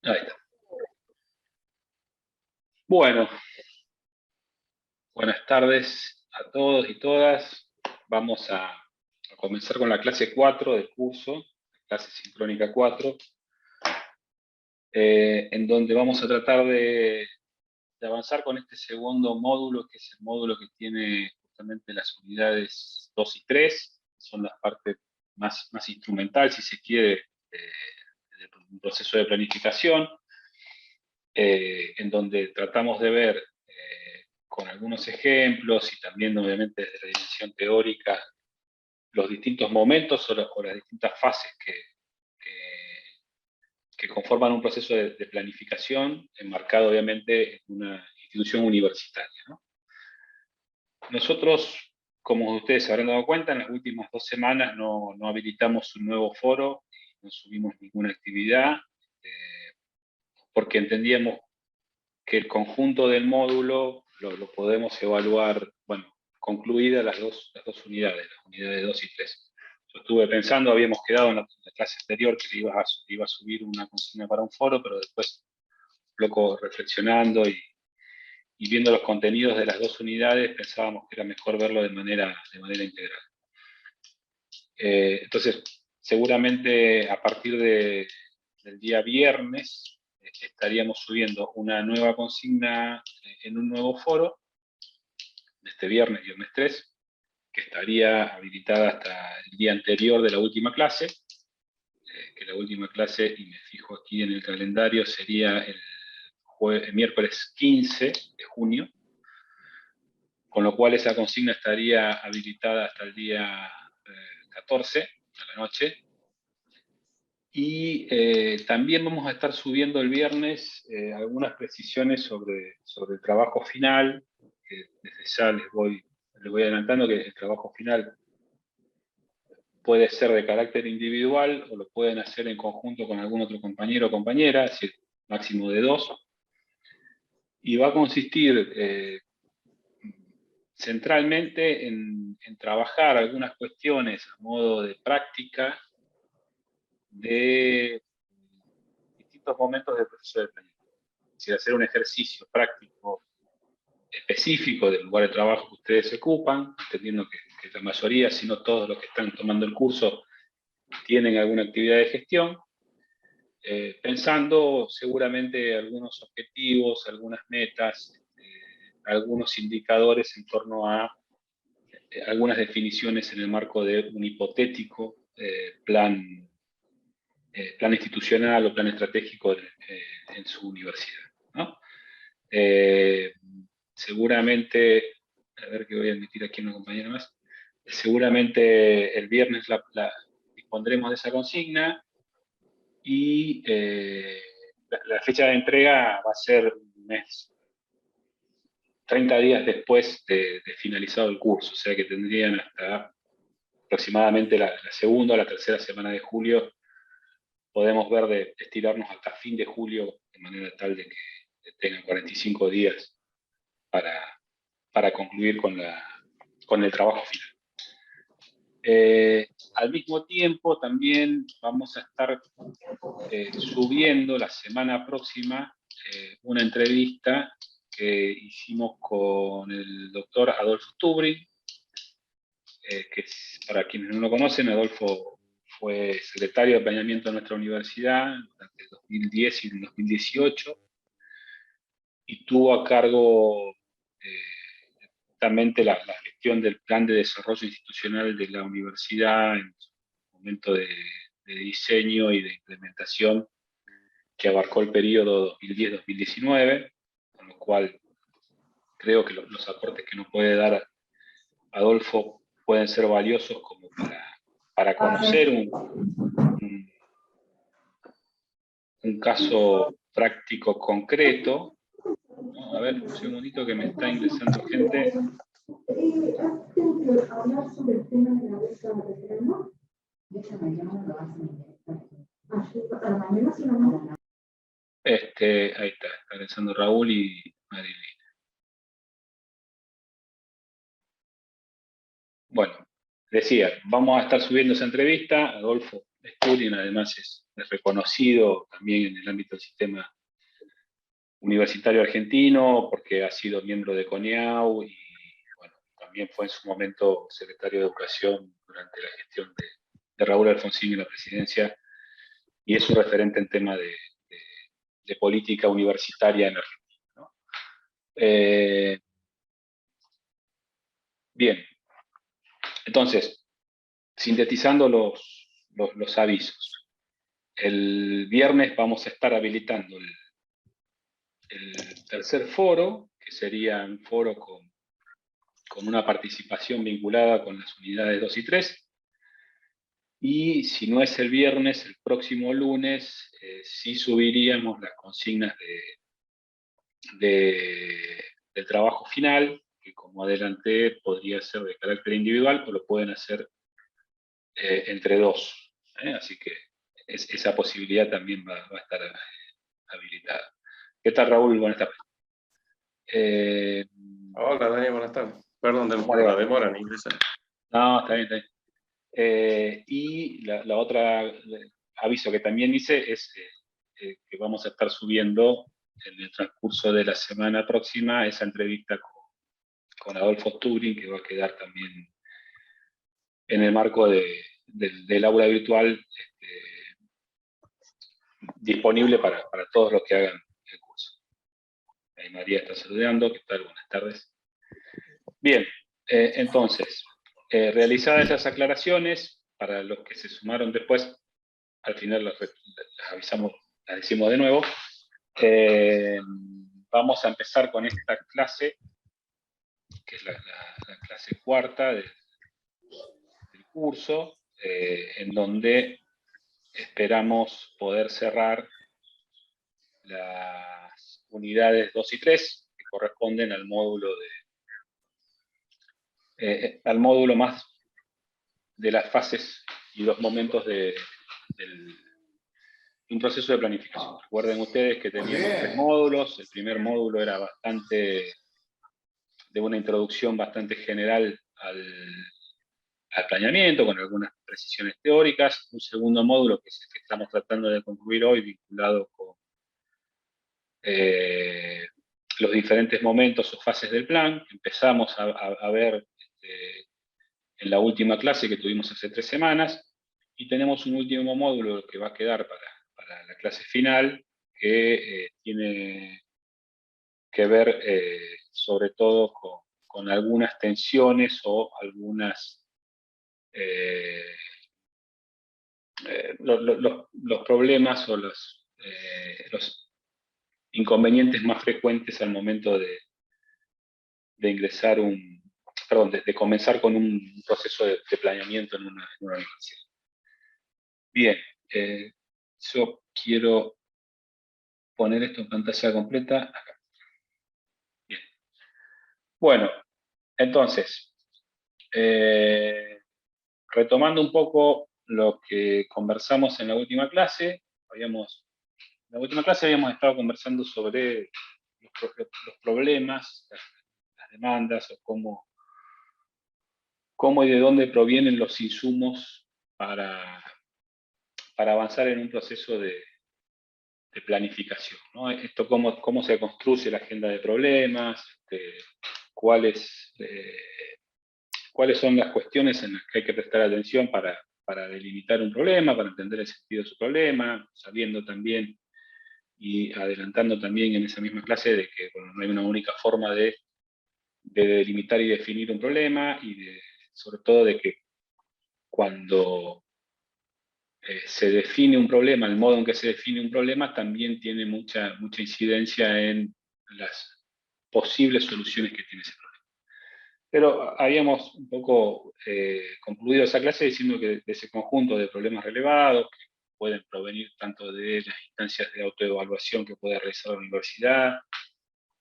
Ahí está. Bueno, buenas tardes a todos y todas. Vamos a comenzar con la clase 4 del curso, clase sincrónica 4, en donde vamos a tratar de avanzar con este segundo módulo, que es el módulo que tiene justamente las unidades 2 y 3, que son las partes más instrumental, si se quiere, del proceso de planificación, en donde tratamos de ver con algunos ejemplos y también obviamente desde la dimensión teórica los distintos momentos o las distintas fases que conforman un proceso de planificación enmarcado obviamente en una institución universitaria, ¿no? Nosotros, como ustedes se habrán dado cuenta, en las últimas 2 semanas no habilitamos un nuevo foro y no subimos ninguna actividad porque entendíamos que el conjunto del módulo lo podemos evaluar, bueno, concluidas las dos unidades, las unidades 2 y 3. Yo estuve pensando, habíamos quedado en la clase anterior que iba a subir una consigna para un foro, pero después, loco, reflexionando y viendo los contenidos de las dos unidades, pensábamos que era mejor verlo de manera integral. Entonces, seguramente a partir del día viernes estaríamos subiendo una nueva consigna en un nuevo foro, este viernes 3, que estaría habilitada hasta el día anterior de la última clase, que la última clase, y me fijo aquí en el calendario, sería el miércoles 15 de junio, con lo cual esa consigna estaría habilitada hasta el día 14 a la noche. Y también vamos a estar subiendo el viernes algunas precisiones sobre el trabajo final. Desde ya les voy adelantando que el trabajo final puede ser de carácter individual o lo pueden hacer en conjunto con algún otro compañero o compañera, es decir, máximo de 2. Y va a consistir centralmente en trabajar algunas cuestiones a modo de práctica de distintos momentos del proceso de planificación. Es decir, hacer un ejercicio práctico específico del lugar de trabajo que ustedes ocupan, entendiendo que la mayoría, si no todos los que están tomando el curso, tienen alguna actividad de gestión, pensando seguramente algunos objetivos, algunas metas, algunos indicadores en torno a algunas definiciones en el marco de un hipotético plan institucional o plan estratégico en su universidad, ¿no? Seguramente, a ver que voy a admitir aquí a una compañera más, seguramente el viernes dispondremos de esa consigna y la fecha de entrega va a ser un mes, 30 días después de finalizado el curso, o sea que tendrían hasta aproximadamente la segunda o la tercera semana de julio. Podemos ver de estirarnos hasta fin de julio, de manera tal de que tengan 45 días para concluir con el trabajo final. Al mismo tiempo, también vamos a estar subiendo la semana próxima una entrevista que hicimos con el doctor Adolfo Tubri, que para quienes no lo conocen, Adolfo fue secretario de planeamiento de nuestra universidad durante el 2010 y el 2018, y tuvo a cargo justamente la gestión del plan de desarrollo institucional de la universidad en su momento de diseño y de implementación, que abarcó el periodo 2010-2019, con lo cual creo que los aportes que nos puede dar Adolfo pueden ser valiosos como para conocer un caso práctico concreto, ¿no? A ver, un segundito que me está ingresando gente. Ahí está ingresando Raúl y Marilyn. Bueno, decía, vamos a estar subiendo esa entrevista. Adolfo Sturling además es reconocido también en el ámbito del sistema universitario argentino, porque ha sido miembro de CONIAU y bueno, también fue en su momento secretario de Educación durante la gestión de Raúl Alfonsín en la presidencia, y es un referente en tema de política universitaria en Argentina, ¿no? Bien, entonces, sintetizando los avisos. El viernes vamos a estar habilitando el tercer foro, que sería un foro con una participación vinculada con las unidades 2 y 3. Y si no es el viernes, el próximo lunes, sí subiríamos las consignas del trabajo final, que como adelanté podría ser de carácter individual o lo pueden hacer entre dos. Así que esa posibilidad también va a estar habilitada. ¿Qué tal, Raúl? Buenas tardes. Hola, Daniel, buenas tardes. Perdón ¿Cómo por le la va? demora en ingresar. No, está bien, está bien. Y la otra aviso que también hice es que vamos a estar subiendo en el transcurso de la semana próxima esa entrevista con Adolfo Sturing, que va a quedar también en el marco del aula virtual disponible para todos los que hagan el curso. Ahí María está saludando. ¿Qué tal? Buenas tardes. Bien, entonces, realizadas esas aclaraciones, para los que se sumaron después, al final las avisamos, las decimos de nuevo. Vamos a empezar con esta clase, que es la clase cuarta del curso, en donde esperamos poder cerrar las unidades 2 y 3, que corresponden al módulo al módulo más de las fases y los momentos de un proceso de planificación. Recuerden ustedes que teníamos 3 módulos. El primer módulo era de una introducción bastante general al planeamiento, con algunas precisiones teóricas. Un segundo módulo, que es el que estamos tratando de concluir hoy, vinculado con los diferentes momentos o fases del plan. Empezamos a ver en la última clase que tuvimos hace 3 semanas, y tenemos un último módulo que va a quedar para la clase final, que tiene que ver sobre todo con algunas tensiones o algunas los problemas o los inconvenientes más frecuentes al momento de ingresar de comenzar con un proceso de planeamiento en una universidad. Bien, yo quiero poner esto en pantalla completa acá. Bien. Bueno, entonces, retomando un poco lo que conversamos en la última clase, en la última clase habíamos estado conversando sobre los problemas, las demandas, o cómo y de dónde provienen los insumos para avanzar en un proceso de planificación, ¿no? Esto, cómo se construye la agenda de problemas, cuáles son las cuestiones en las que hay que prestar atención para delimitar un problema, para entender el sentido de su problema, sabiendo también y adelantando también en esa misma clase de que no hay una única forma de delimitar y definir un problema, y sobre todo de que cuando se define un problema, el modo en que se define un problema también tiene mucha incidencia en las posibles soluciones que tiene ese problema. Pero habíamos un poco concluido esa clase diciendo que de ese conjunto de problemas relevados, que pueden provenir tanto de las instancias de autoevaluación que puede realizar la universidad,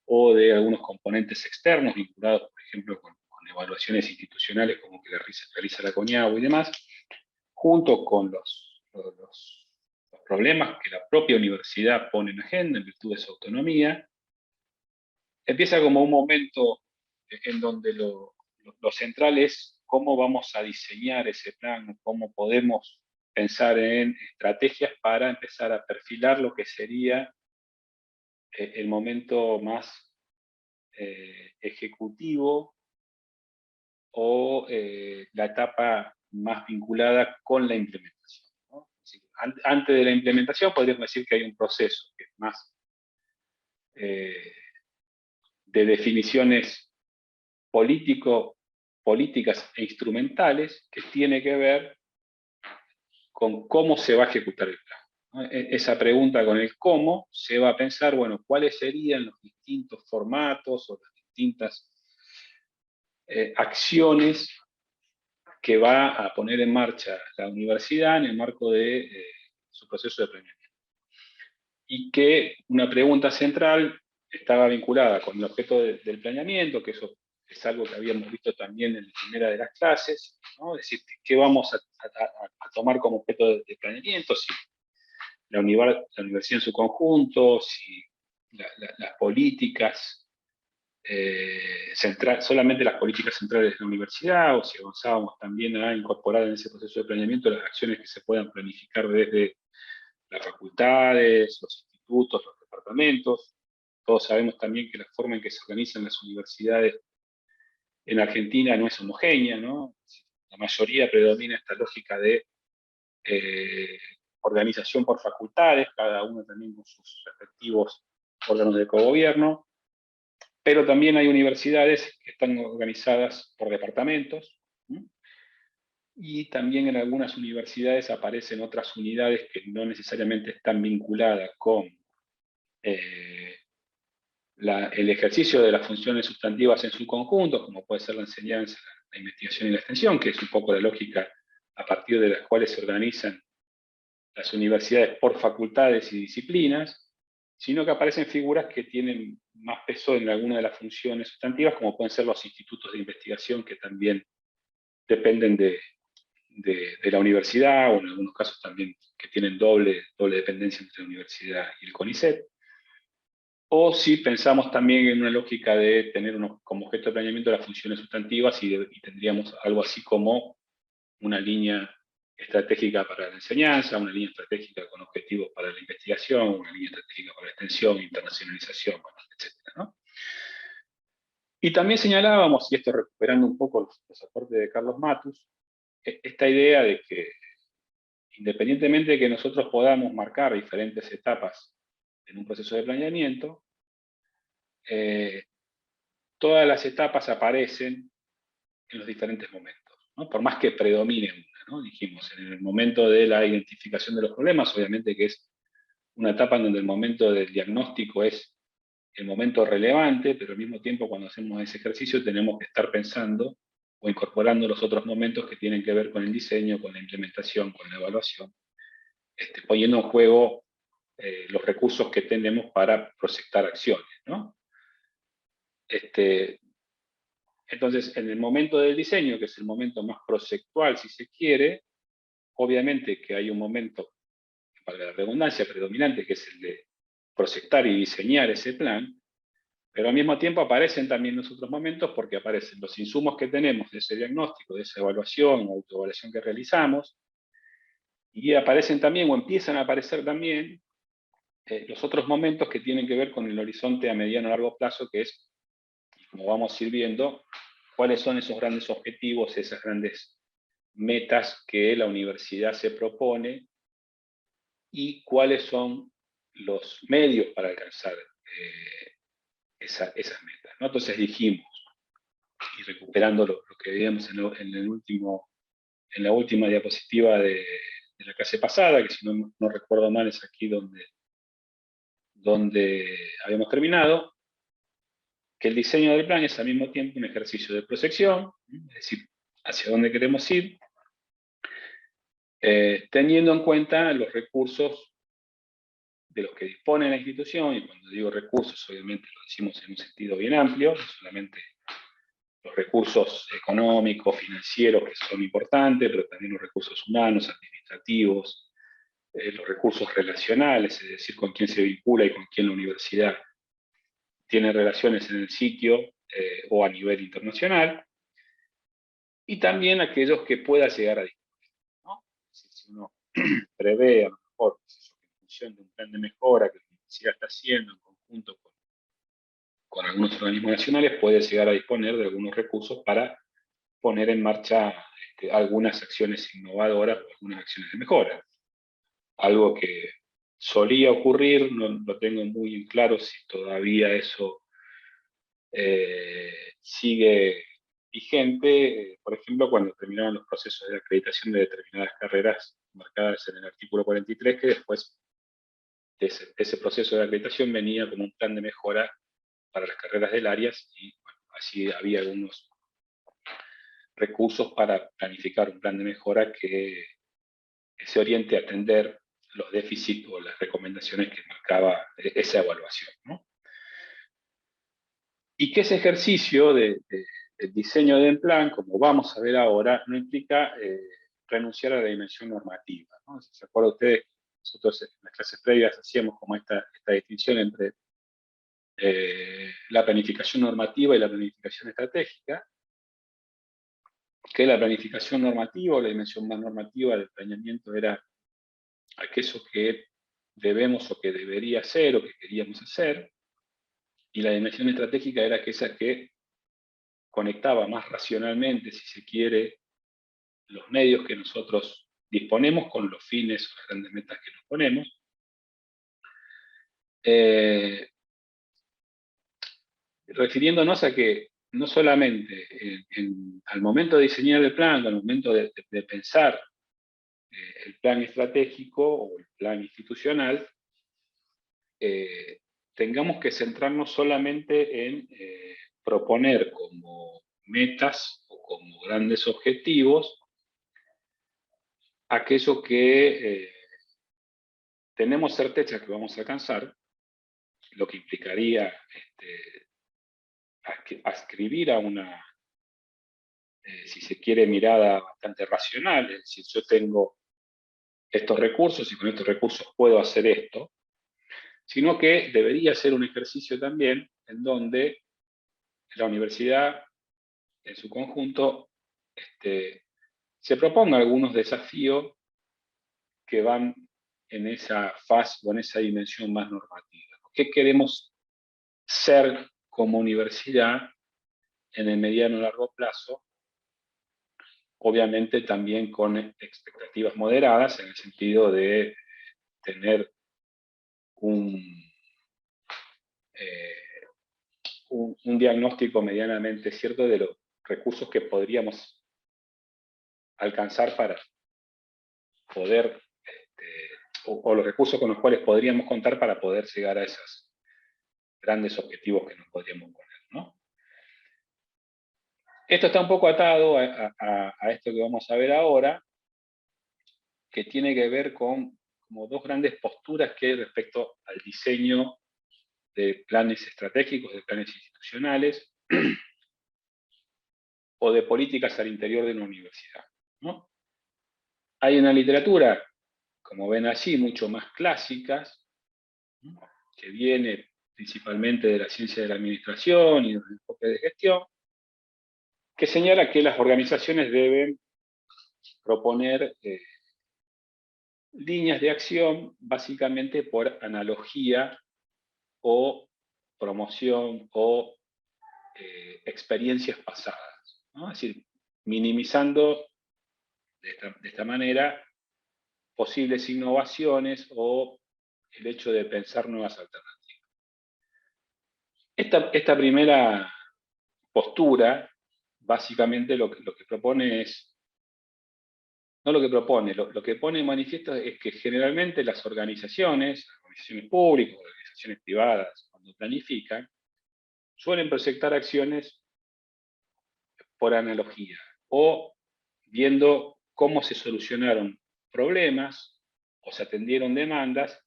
o de algunos componentes externos vinculados, por ejemplo, con evaluaciones institucionales como que realiza la CONIAU y demás, junto con los problemas que la propia universidad pone en agenda en virtud de su autonomía, empieza como un momento en donde lo central es cómo vamos a diseñar ese plan, cómo podemos pensar en estrategias para empezar a perfilar lo que sería el momento más ejecutivo o la etapa más vinculada con la implementación, ¿no? Antes de la implementación podríamos decir que hay un proceso que es más de definiciones políticas e instrumentales que tiene que ver con cómo se va a ejecutar el plan, ¿no? Esa pregunta con el cómo se va a pensar, bueno, cuáles serían los distintos formatos o las distintas acciones que va a poner en marcha la universidad en el marco de su proceso de planeamiento. Y que una pregunta central estaba vinculada con el objeto del planeamiento, que eso es algo que habíamos visto también en la primera de las clases, ¿no? Es decir, ¿qué vamos a tomar como objeto de planeamiento? Si la universidad en su conjunto, si las políticas solamente las políticas centrales de la universidad, o si avanzábamos también a incorporar en ese proceso de planeamiento las acciones que se puedan planificar desde las facultades, los institutos, los departamentos. Todos sabemos también que la forma en que se organizan las universidades en Argentina no es homogénea, ¿no? La mayoría predomina esta lógica de organización por facultades, cada uno también con sus respectivos órganos de cogobierno, pero también hay universidades que están organizadas por departamentos, ¿sí? Y también en algunas universidades aparecen otras unidades que no necesariamente están vinculadas con el ejercicio de las funciones sustantivas en su conjunto, como puede ser la enseñanza, la investigación y la extensión, que es un poco la lógica a partir de las cuales se organizan las universidades por facultades y disciplinas, sino que aparecen figuras que tienen más peso en alguna de las funciones sustantivas, como pueden ser los institutos de investigación, que también dependen de la universidad, o en algunos casos también que tienen doble dependencia entre la universidad y el CONICET. O si pensamos también en una lógica de tener como objeto de planeamiento las funciones sustantivas y tendríamos algo así como una línea estratégica para la enseñanza, una línea estratégica con objetivos para la investigación, una línea estratégica para la extensión, internacionalización, bueno, etc., ¿no? Y también señalábamos, y esto recuperando un poco los aportes de Carlos Matus, esta idea de que independientemente de que nosotros podamos marcar diferentes etapas en un proceso de planeamiento, todas las etapas aparecen en los diferentes momentos, ¿no? Por más que predomine una, ¿no? Dijimos, en el momento de la identificación de los problemas, obviamente que es una etapa en donde el momento del diagnóstico es el momento relevante, pero al mismo tiempo cuando hacemos ese ejercicio tenemos que estar pensando o incorporando los otros momentos que tienen que ver con el diseño, con la implementación, con la evaluación, poniendo en juego los recursos que tenemos para proyectar acciones, ¿no? Entonces, en el momento del diseño, que es el momento más proyectual, si se quiere, obviamente que hay un momento, para la redundancia, predominante, que es el de proyectar y diseñar ese plan, pero al mismo tiempo aparecen también los otros momentos porque aparecen los insumos que tenemos de ese diagnóstico, de esa evaluación o autoevaluación que realizamos, y aparecen también, o empiezan a aparecer también, los otros momentos que tienen que ver con el horizonte a mediano o largo plazo, que es, como vamos a ir viendo, cuáles son esos grandes objetivos, esas grandes metas que la universidad se propone y cuáles son los medios para alcanzar esas metas, ¿no? Entonces dijimos, y recuperando lo que veíamos en la última diapositiva de la clase pasada, que si no recuerdo mal es aquí donde habíamos terminado, que el diseño del plan es al mismo tiempo un ejercicio de proyección, es decir, hacia dónde queremos ir, teniendo en cuenta los recursos de los que dispone la institución, y cuando digo recursos, obviamente lo decimos en un sentido bien amplio, no solamente los recursos económicos, financieros, que son importantes, pero también los recursos humanos, administrativos, los recursos relacionales, es decir, con quién se vincula y con quién la universidad tiene relaciones en el sitio o a nivel internacional, y también aquellos que pueda llegar a disponer, ¿no? Si uno prevé, a lo mejor, en función de un plan de mejora que la universidad está haciendo en conjunto con algunos organismos nacionales, puede llegar a disponer de algunos recursos para poner en marcha algunas acciones innovadoras o algunas acciones de mejora. Algo que solía ocurrir, no lo tengo muy en claro si todavía eso sigue vigente, por ejemplo, cuando terminaron los procesos de acreditación de determinadas carreras marcadas en el artículo 43, que después de ese proceso de acreditación venía como un plan de mejora para las carreras del ARIAS, y bueno, así había algunos recursos para planificar un plan de mejora que se oriente a atender los déficits o las recomendaciones que marcaba esa evaluación, ¿no? Y que ese ejercicio del diseño del plan, como vamos a ver ahora, no implica renunciar a la dimensión normativa, ¿no? Si se acuerdan ustedes, nosotros en las clases previas hacíamos como esta distinción entre la planificación normativa y la planificación estratégica, que la planificación normativa o la dimensión más normativa del planeamiento era aquello que debemos o que debería hacer o que queríamos hacer, y la dimensión estratégica era aquella que conectaba más racionalmente, si se quiere, los medios que nosotros disponemos con los fines o las grandes metas que nos ponemos. Refiriéndonos a que no solamente al momento de diseñar el plan, al momento de pensar el plan estratégico o el plan institucional, tengamos que centrarnos solamente en proponer como metas o como grandes objetivos aquello que tenemos certeza que vamos a alcanzar, lo que implicaría ascribir a una, si se quiere, mirada bastante racional, es decir, yo tengo estos recursos y con estos recursos puedo hacer esto, sino que debería ser un ejercicio también en donde la universidad en su conjunto se proponga algunos desafíos que van en esa fase o en esa dimensión más normativa. ¿Qué queremos ser como universidad en el mediano y largo plazo? Obviamente también con expectativas moderadas, en el sentido de tener eh, un diagnóstico medianamente cierto de los recursos que podríamos alcanzar para poder, o los recursos con los cuales podríamos contar para poder llegar a esos grandes objetivos que nos podríamos poner, ¿no? Esto está un poco atado a esto que vamos a ver ahora, que tiene que ver con como dos grandes posturas que hay respecto al diseño de planes estratégicos, de planes institucionales, o de políticas al interior de una universidad, ¿no? Hay una literatura, como ven allí, mucho más clásicas, ¿no?, que viene principalmente de la ciencia de la administración y de los enfoques de gestión, que señala que las organizaciones deben proponer líneas de acción básicamente por analogía o promoción o experiencias pasadas, ¿no? Es decir, minimizando de esta manera posibles innovaciones o el hecho de pensar nuevas alternativas. Esta primera postura, básicamente lo que propone es, no lo que propone, lo que pone en manifiesto es que generalmente las organizaciones públicas, organizaciones privadas, cuando planifican, suelen proyectar acciones por analogía o viendo cómo se solucionaron problemas o se atendieron demandas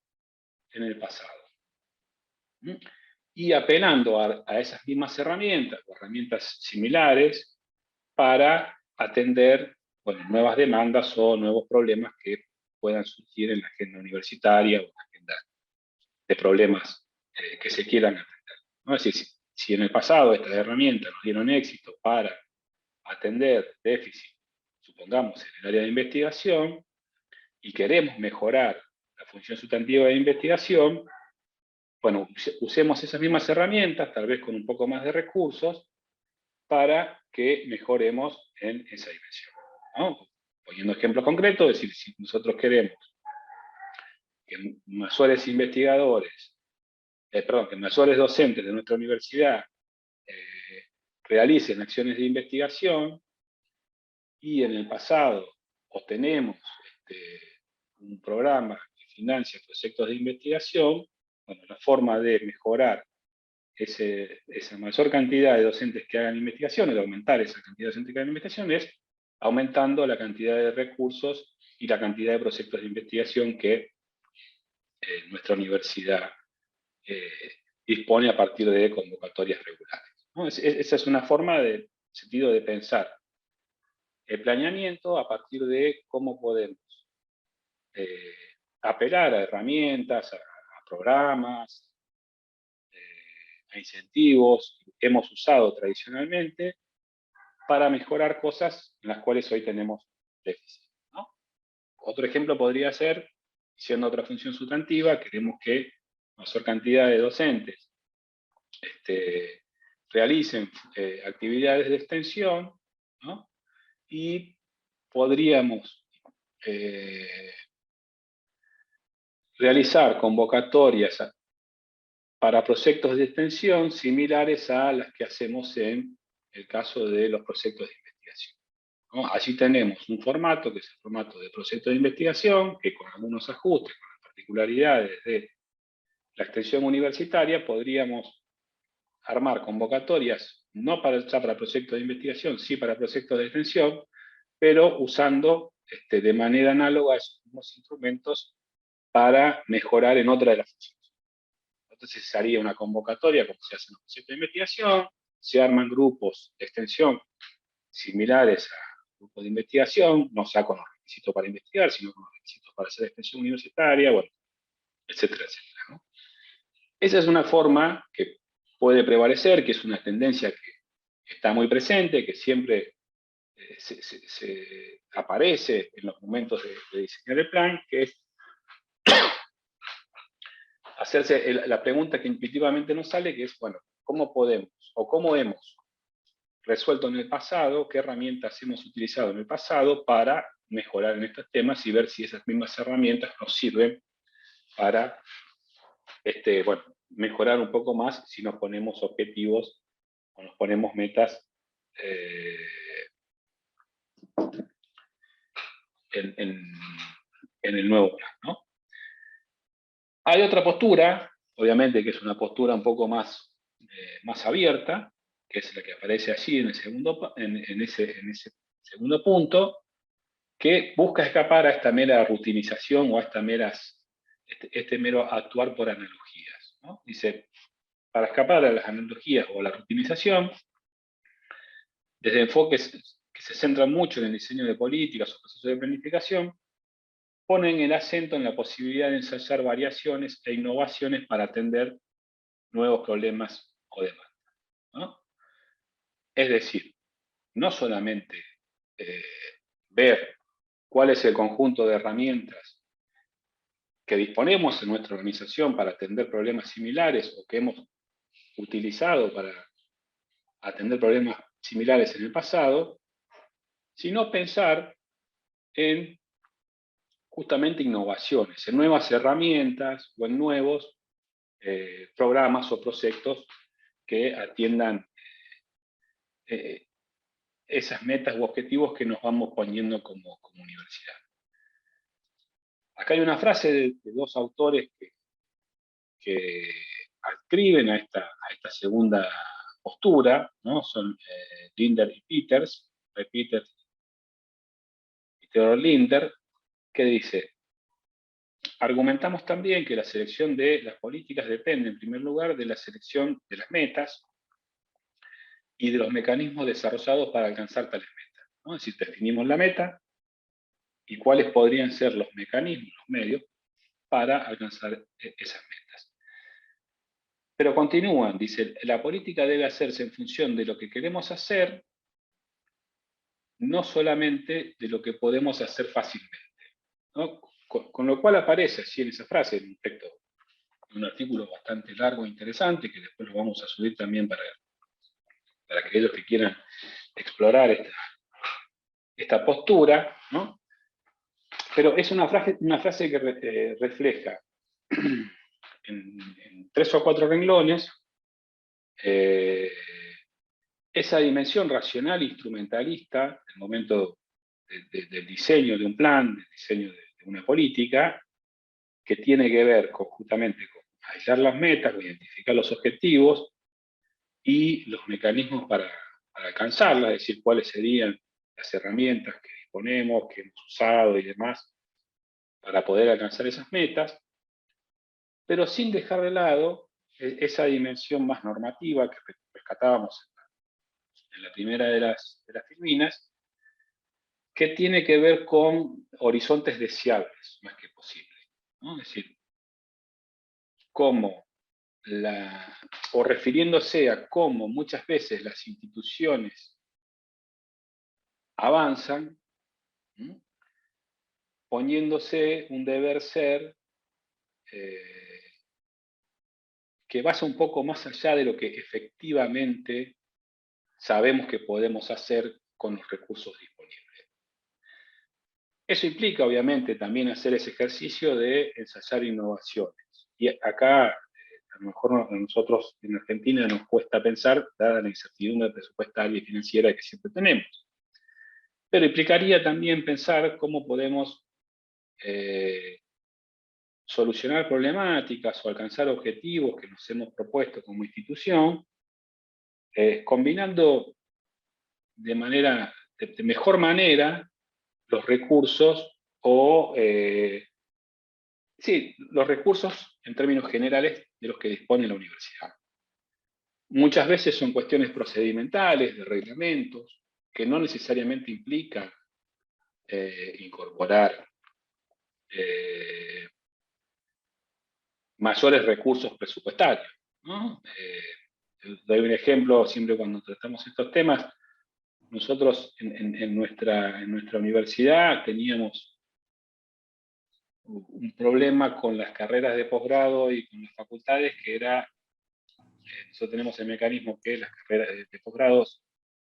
en el pasado. Y apelando a esas mismas herramientas o herramientas similares para atender, bueno, nuevas demandas o nuevos problemas que puedan surgir en la agenda universitaria o en la agenda de problemas que se quieran atender, ¿no? Es decir, si en el pasado estas herramientas nos dieron éxito para atender déficit, supongamos, en el área de investigación, y queremos mejorar la función sustantiva de investigación, bueno, usemos esas mismas herramientas, tal vez con un poco más de recursos, para que mejoremos en esa dimensión, ¿no? Poniendo ejemplo concreto, es decir, si nosotros queremos que mayores investigadores, que mayores docentes de nuestra universidad realicen acciones de investigación, y en el pasado obtenemos un programa que financia proyectos de investigación, bueno, la forma de mejorar esa mayor cantidad de docentes que hagan investigación, de aumentar esa cantidad de docentes que hagan investigación, es aumentando la cantidad de recursos y la cantidad de proyectos de investigación que nuestra universidad dispone a partir de convocatorias regulares, ¿no? Esa es una forma de sentido de pensar el planeamiento a partir de cómo podemos apelar a herramientas, a programas, a incentivos que hemos usado tradicionalmente para mejorar cosas en las cuales hoy tenemos déficit, ¿no? Otro ejemplo podría ser, siendo otra función sustantiva, queremos que mayor cantidad de docentes realicen actividades de extensión, ¿no? Y podríamos realizar convocatorias para proyectos de extensión similares a las que hacemos en el caso de los proyectos de investigación, ¿no? Allí tenemos un formato, que es el formato de proyecto de investigación, que con algunos ajustes, con las particularidades de la extensión universitaria, podríamos armar convocatorias, no ya para proyectos de investigación, sí para proyectos de extensión, pero usando de manera análoga esos mismos instrumentos para mejorar en otra de las funciones. Entonces se haría una convocatoria, como se hace en los proyectos de investigación, se arman grupos de extensión similares a grupos de investigación, no ya con los requisitos para investigar, sino con los requisitos para hacer extensión universitaria, bueno, etcétera, etcétera, ¿no? Esa es una forma que puede prevalecer, que es una tendencia que está muy presente, que siempre se aparece en los momentos de diseñar el plan, que es hacerse la pregunta que intuitivamente nos sale, que es, bueno, ¿cómo podemos o cómo hemos resuelto en el pasado, qué herramientas hemos utilizado en el pasado para mejorar en estos temas y ver si esas mismas herramientas nos sirven para bueno, mejorar un poco más si nos ponemos objetivos o nos ponemos metas en el nuevo plan, ¿no? Hay otra postura, obviamente que es una postura un poco más abierta, que es la que aparece allí en ese segundo punto, que busca escapar a esta mera rutinización o a esta este mero actuar por analogías, ¿no? Dice, para escapar a las analogías o a la rutinización, desde enfoques que se centran mucho en el diseño de políticas o procesos de planificación, ponen el acento en la posibilidad de ensayar variaciones e innovaciones para atender nuevos problemas o demandas, ¿no? Es decir, no solamente ver cuál es el conjunto de herramientas que disponemos en nuestra organización para atender problemas similares o que hemos utilizado para atender problemas similares en el pasado, sino pensar en justamente innovaciones, en nuevas herramientas o en nuevos programas o proyectos que atiendan esas metas u objetivos que nos vamos poniendo como universidad. Acá hay una frase de dos autores que adscriben a esta segunda postura, ¿no? Son Linder y Peters, Peters y Theodor Linder, que dice: argumentamos también que la selección de las políticas depende, en primer lugar, de la selección de las metas y de los mecanismos desarrollados para alcanzar tales metas, ¿no? Es decir, definimos la meta y cuáles podrían ser los mecanismos, los medios, para alcanzar esas metas. Pero continúan, dice, la política debe hacerse en función de lo que queremos hacer, no solamente de lo que podemos hacer fácilmente, ¿no? Con lo cual aparece así en esa frase, en un texto, un artículo bastante largo e interesante, que después lo vamos a subir también para aquellos que quieran explorar esta postura, ¿no? Pero es una frase que refleja en 3 o 4 renglones esa dimensión racional e instrumentalista del momento del diseño de un plan, del diseño de una política, que tiene que ver justamente con aislar las metas, con identificar los objetivos y los mecanismos para alcanzarlas, es decir, cuáles serían las herramientas que disponemos, que hemos usado y demás, para poder alcanzar esas metas, pero sin dejar de lado esa dimensión más normativa que rescatábamos en la primera de las filminas, que tiene que ver con horizontes deseables, más que posibles, ¿no? Es decir, cómo o refiriéndose a cómo muchas veces las instituciones avanzan, ¿no? Poniéndose un deber ser que vaya un poco más allá de lo que efectivamente sabemos que podemos hacer con los recursos disponibles. Eso implica, obviamente, también hacer ese ejercicio de ensayar innovaciones. Y acá, a lo mejor a nosotros en Argentina nos cuesta pensar, dada la incertidumbre presupuestaria y financiera que siempre tenemos. Pero implicaría también pensar cómo podemos solucionar problemáticas o alcanzar objetivos que nos hemos propuesto como institución, combinando de mejor manera los recursos los recursos en términos generales de los que dispone la universidad. Muchas veces son cuestiones procedimentales, de reglamentos, que no necesariamente implican incorporar mayores recursos presupuestarios, ¿no? Doy un ejemplo siempre cuando tratamos estos temas. Nosotros en nuestra universidad teníamos un problema con las carreras de posgrado y con las facultades, que era, nosotros tenemos el mecanismo que las carreras de posgrados,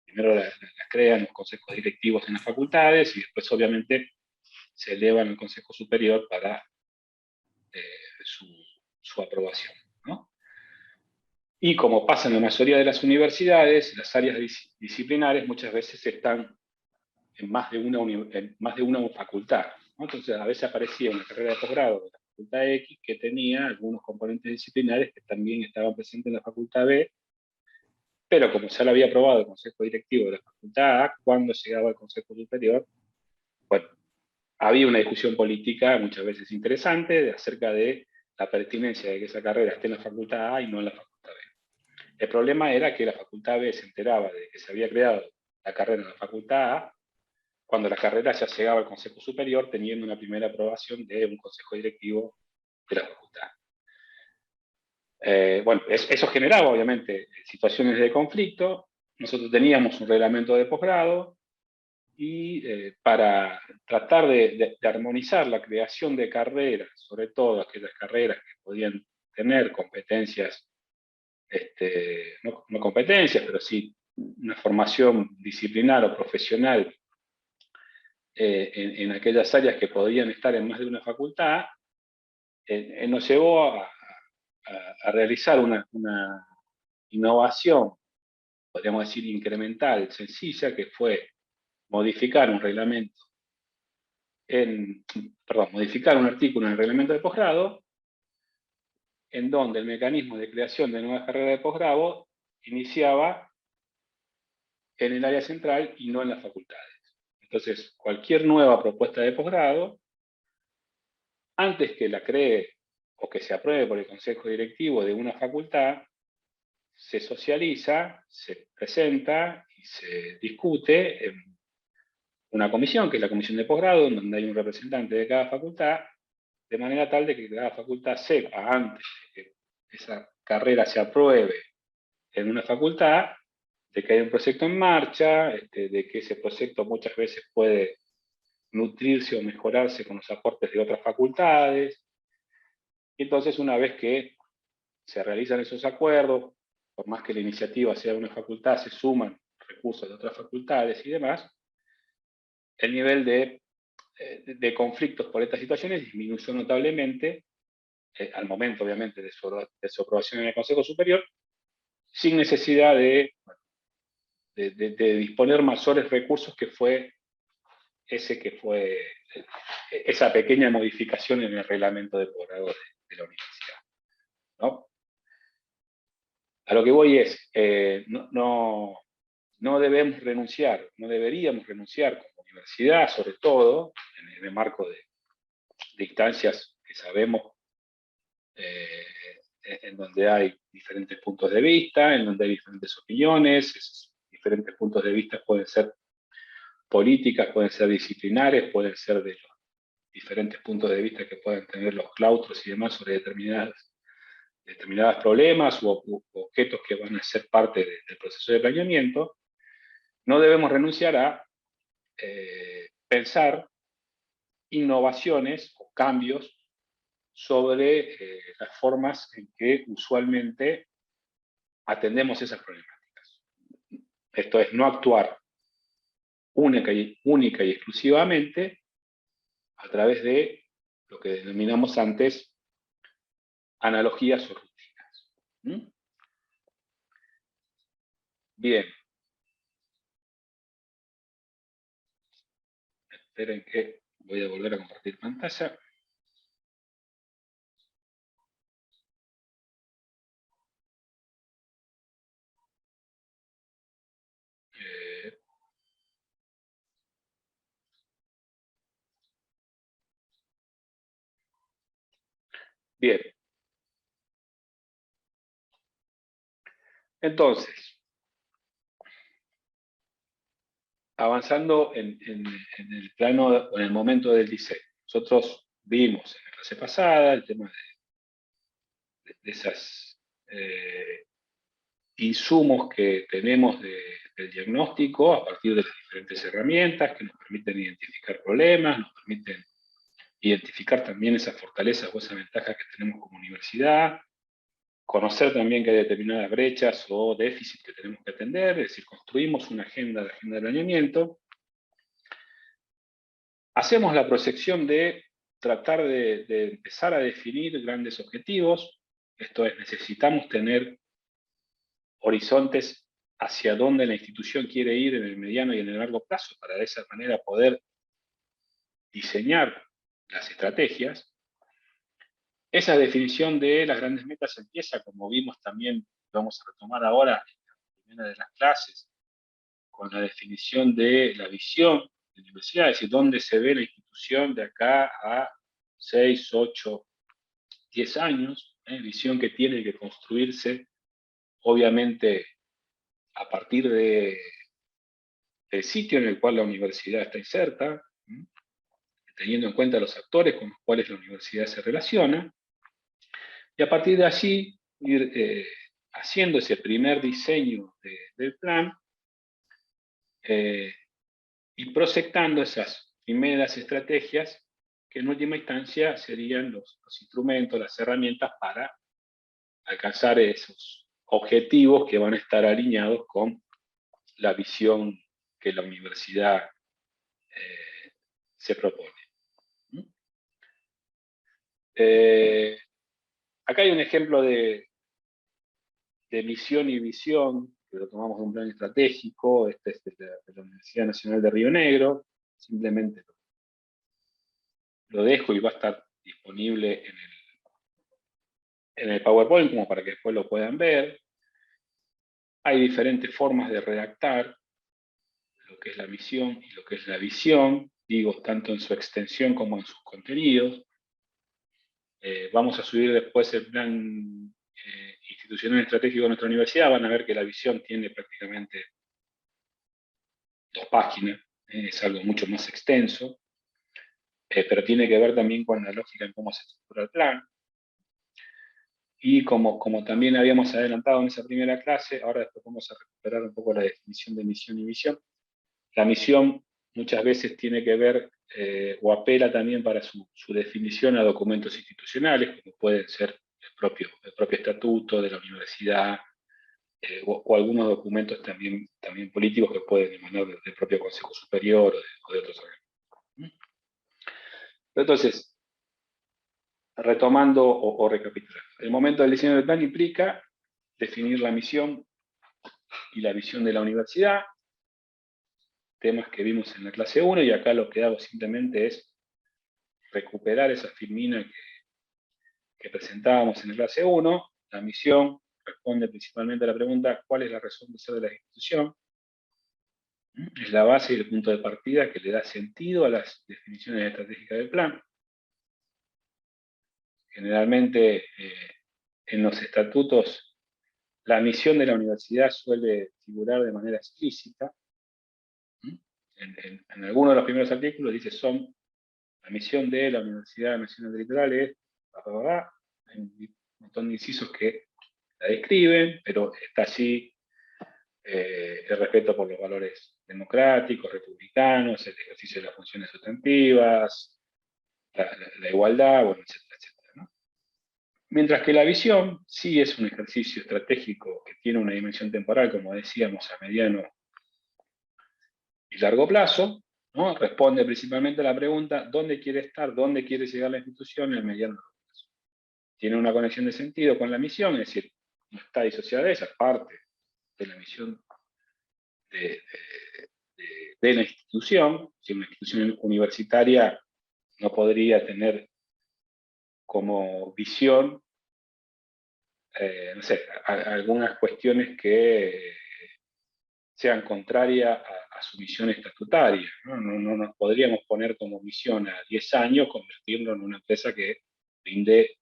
primero las crean los consejos directivos en las facultades y después obviamente se elevan al Consejo Superior para su aprobación, ¿no? Y como pasa en la mayoría de las universidades, las áreas disciplinares muchas veces están en más de una facultad, ¿no? Entonces a veces aparecía una carrera de posgrado de la facultad X que tenía algunos componentes disciplinares que también estaban presentes en la facultad B, pero como ya lo había aprobado el consejo directivo de la facultad A, cuando llegaba al consejo superior, bueno, había una discusión política muchas veces interesante acerca de la pertinencia de que esa carrera esté en la facultad A y no en la facultad B. El problema era que la facultad B se enteraba de que se había creado la carrera en la facultad A cuando la carrera ya llegaba al Consejo Superior teniendo una primera aprobación de un consejo directivo de la facultad. Bueno, eso generaba obviamente situaciones de conflicto. Nosotros teníamos un reglamento de posgrado y para tratar de armonizar la creación de carreras, sobre todo aquellas carreras que podían tener competencias, no competencias, pero sí una formación disciplinar o profesional en aquellas áreas que podían estar en más de una facultad, nos llevó a realizar una innovación, podríamos decir incremental, sencilla, que fue modificar un reglamento, modificar un artículo en el reglamento de posgrado, en donde el mecanismo de creación de nuevas carreras de posgrado iniciaba en el área central y no en las facultades. Entonces, cualquier nueva propuesta de posgrado, antes que la cree o que se apruebe por el consejo directivo de una facultad, se socializa, se presenta y se discute en una comisión, que es la comisión de posgrado, donde hay un representante de cada facultad, de manera tal de que cada facultad sepa, antes de que esa carrera se apruebe en una facultad, de que hay un proyecto en marcha, de que ese proyecto muchas veces puede nutrirse o mejorarse con los aportes de otras facultades. Y entonces, una vez que se realizan esos acuerdos, por más que la iniciativa sea de una facultad, se suman recursos de otras facultades y demás, el nivel de conflictos por estas situaciones disminuyó notablemente, al momento, obviamente, de su aprobación en el Consejo Superior, sin necesidad de disponer mayores recursos, que fue esa pequeña modificación en el reglamento de posgrado de la universidad, ¿no? A lo que voy es, no debemos renunciar, no deberíamos renunciar como universidad, sobre todo en el marco de instancias que sabemos, en donde hay diferentes puntos de vista, en donde hay diferentes opiniones. Esos diferentes puntos de vista pueden ser políticas, pueden ser disciplinares, pueden ser de los diferentes puntos de vista que puedan tener los claustros y demás sobre determinados problemas u objetos que van a ser parte del proceso de planeamiento. No debemos renunciar a pensar innovaciones o cambios sobre las formas en que usualmente atendemos esas problemáticas. Esto es, no actuar única y exclusivamente a través de lo que denominamos antes analogías o rutinas. ¿Mm? Bien. Esperen que voy a volver a compartir pantalla. Bien. Entonces, avanzando en el plano, o en el momento del diseño. Nosotros vimos en la clase pasada el tema de esos insumos que tenemos del diagnóstico a partir de las diferentes herramientas que nos permiten identificar problemas, nos permiten identificar también esas fortalezas o esas ventajas que tenemos como universidad, conocer también que hay determinadas brechas o déficits que tenemos que atender, es decir, construimos una agenda de planeamiento. Hacemos la proyección de tratar de empezar a definir grandes objetivos. Esto es, necesitamos tener horizontes hacia dónde la institución quiere ir en el mediano y en el largo plazo, para de esa manera poder diseñar las estrategias. Esa definición de las grandes metas empieza, como vimos también, vamos a retomar ahora en la primera de las clases, con la definición de la visión de la universidad, es decir, dónde se ve la institución de acá a 6, 8, 10 años, visión que tiene que construirse, obviamente, a partir del sitio en el cual la universidad está inserta, teniendo en cuenta los actores con los cuales la universidad se relaciona, y a partir de allí ir haciendo ese primer diseño del plan, y proyectando esas primeras estrategias que en última instancia serían los instrumentos, las herramientas para alcanzar esos objetivos que van a estar alineados con la visión que la universidad se propone. Acá hay un ejemplo de misión y visión, que lo tomamos de un plan estratégico. Este es de la Universidad Nacional de Río Negro. Simplemente lo dejo y va a estar disponible en el PowerPoint como para que después lo puedan ver. Hay diferentes formas de redactar lo que es la misión y lo que es la visión, digo, tanto en su extensión como en sus contenidos. Vamos a subir después el plan institucional estratégico de nuestra universidad. Van a ver que la visión tiene prácticamente 2 páginas, es algo mucho más extenso, pero tiene que ver también con la lógica en cómo se estructura el plan. Y como también habíamos adelantado en esa primera clase, ahora después vamos a recuperar un poco la definición de misión y visión. La misión muchas veces tiene que ver o apela también para su definición a documentos institucionales, como pueden ser el propio estatuto de la universidad, o algunos documentos también políticos que pueden emanar del propio Consejo Superior o de otros organismos. Entonces, retomando o recapitulando, el momento del diseño del plan implica definir la misión y la visión de la universidad, temas que vimos en la clase 1, y acá lo que hago simplemente es recuperar esa filmina que presentábamos en la clase 1. La misión responde principalmente a la pregunta: ¿cuál es la razón de ser de la institución? Es la base y el punto de partida que le da sentido a las definiciones estratégicas del plan. Generalmente, en los estatutos, la misión de la universidad suele figurar de manera explícita. En algunos de los primeros artículos dice: la misión de la Universidad Nacional del Litoral es, hay un montón de incisos que la describen, pero está allí el respeto por los valores democráticos, republicanos, el ejercicio de las funciones sustantivas, la igualdad, bueno, etcétera, etcétera, ¿no? Mientras que la visión sí es un ejercicio estratégico que tiene una dimensión temporal, como decíamos, a mediano y largo plazo, ¿no? Responde principalmente a la pregunta: ¿dónde quiere estar, dónde quiere llegar la institución en el mediano y largo plazo? Tiene una conexión de sentido con la misión, es decir, no está disociada de esa, parte de la misión de, de la institución. Si una institución universitaria no podría tener como visión, no sé, algunas cuestiones que sean contrarias a su misión estatutaria, ¿no? No nos podríamos poner como misión a 10 años convertirlo en una empresa que brinde,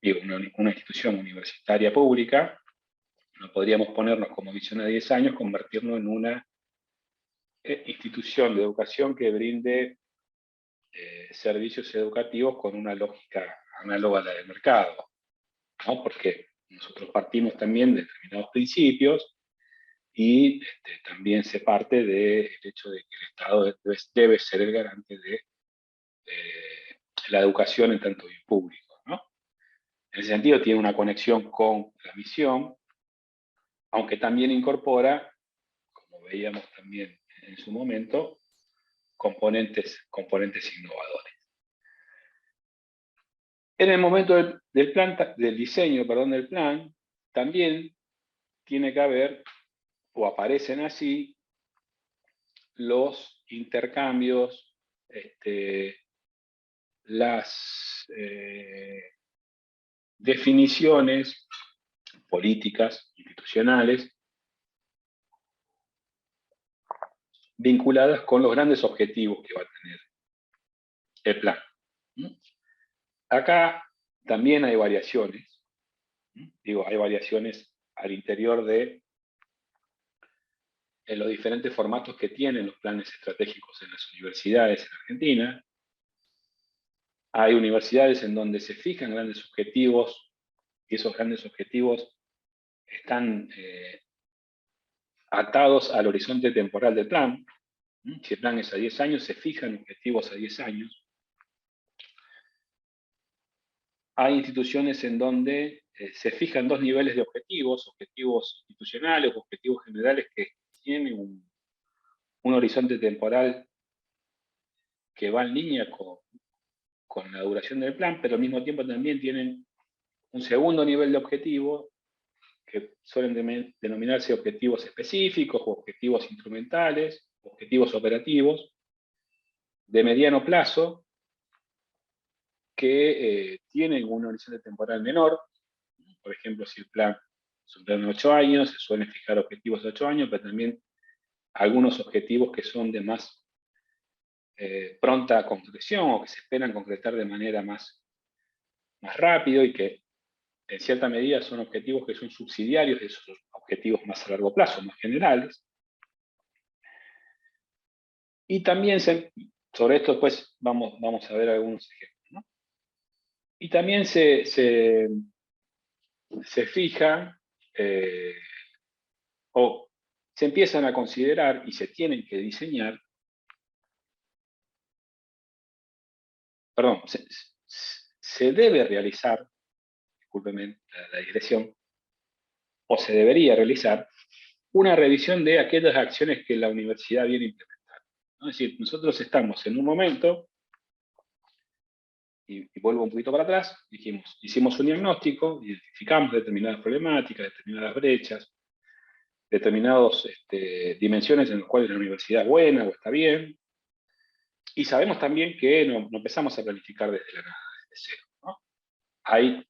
digo, una institución universitaria pública. No podríamos ponernos como misión a 10 años convertirnos en una institución de educación que brinde servicios educativos con una lógica análoga a la del mercado, ¿no? Porque nosotros partimos también de determinados principios, y también se parte del hecho de que el Estado debe ser el garante de la educación en tanto bien público, ¿no? En ese sentido tiene una conexión con la misión, aunque también incorpora, como veíamos también en su momento, componentes innovadores. En el momento del diseño del plan, también tiene que haber, o aparecen así, los intercambios, las definiciones políticas, institucionales, vinculadas con los grandes objetivos que va a tener el plan. Acá también hay variaciones, hay variaciones al interior de los diferentes formatos que tienen los planes estratégicos en las universidades en Argentina. Hay universidades en donde se fijan grandes objetivos, y esos grandes objetivos están atados al horizonte temporal del plan. Si el plan es a 10 años, se fijan objetivos a 10 años. Hay instituciones en donde se fijan dos niveles de objetivos institucionales, objetivos generales, que tienen un horizonte temporal que va en línea con la duración del plan, pero al mismo tiempo también tienen un segundo nivel de objetivo, que suelen denominarse objetivos específicos, o objetivos instrumentales, objetivos operativos, de mediano plazo, que tienen un horizonte temporal menor. Por ejemplo, si el plan es un plan de 8 años, se suelen fijar objetivos de 8 años, pero también algunos objetivos que son de más pronta concreción, o que se esperan concretar de manera más rápido, y que en cierta medida son objetivos que son subsidiarios de esos objetivos más a largo plazo, más generales. Y también sobre esto después vamos a ver algunos ejemplos, ¿no? Y también se fija, o se empiezan a considerar y se tienen que diseñar perdón, se debe realizar, discúlpeme la digresión, o se debería realizar una revisión de aquellas acciones que la universidad viene implementando, ¿no? Es decir, nosotros estamos en un momento, y vuelvo un poquito para atrás, dijimos, hicimos un diagnóstico, identificamos determinadas problemáticas, determinadas brechas, determinadas dimensiones en las cuales la universidad es buena o está bien, y sabemos también que no empezamos a planificar desde la nada, desde cero, ¿no? Hay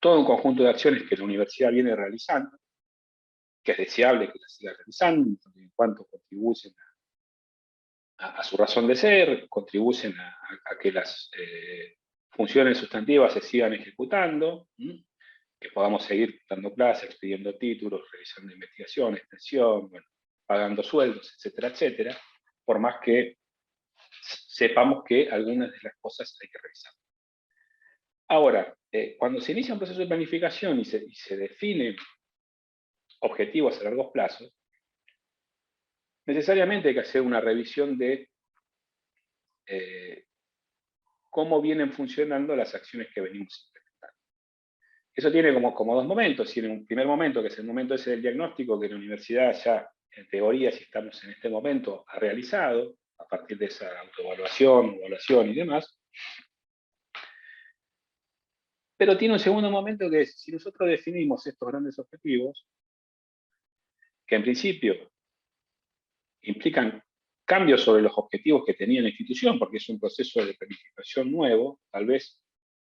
todo un conjunto de acciones que la universidad viene realizando, que es deseable que las siga realizando, en cuanto contribuyen a su razón de ser, contribuyen a que las funciones sustantivas se sigan ejecutando, que podamos seguir dando clases, pidiendo títulos, realizando investigación, extensión, bueno, pagando sueldos, etcétera, etcétera, por más que sepamos que algunas de las cosas hay que revisar. Ahora, cuando se inicia un proceso de planificación y se definen objetivos a largos plazos, necesariamente hay que hacer una revisión de cómo vienen funcionando las acciones que venimos implementando. Eso tiene como dos momentos. Tiene un primer momento, que es el momento ese del diagnóstico, que la universidad ya, en teoría, si estamos en este momento, ha realizado, a partir de esa autoevaluación, evaluación y demás. Pero tiene un segundo momento, que es, si nosotros definimos estos grandes objetivos, que en principio implican cambios sobre los objetivos que tenía la institución, porque es un proceso de planificación nuevo, tal vez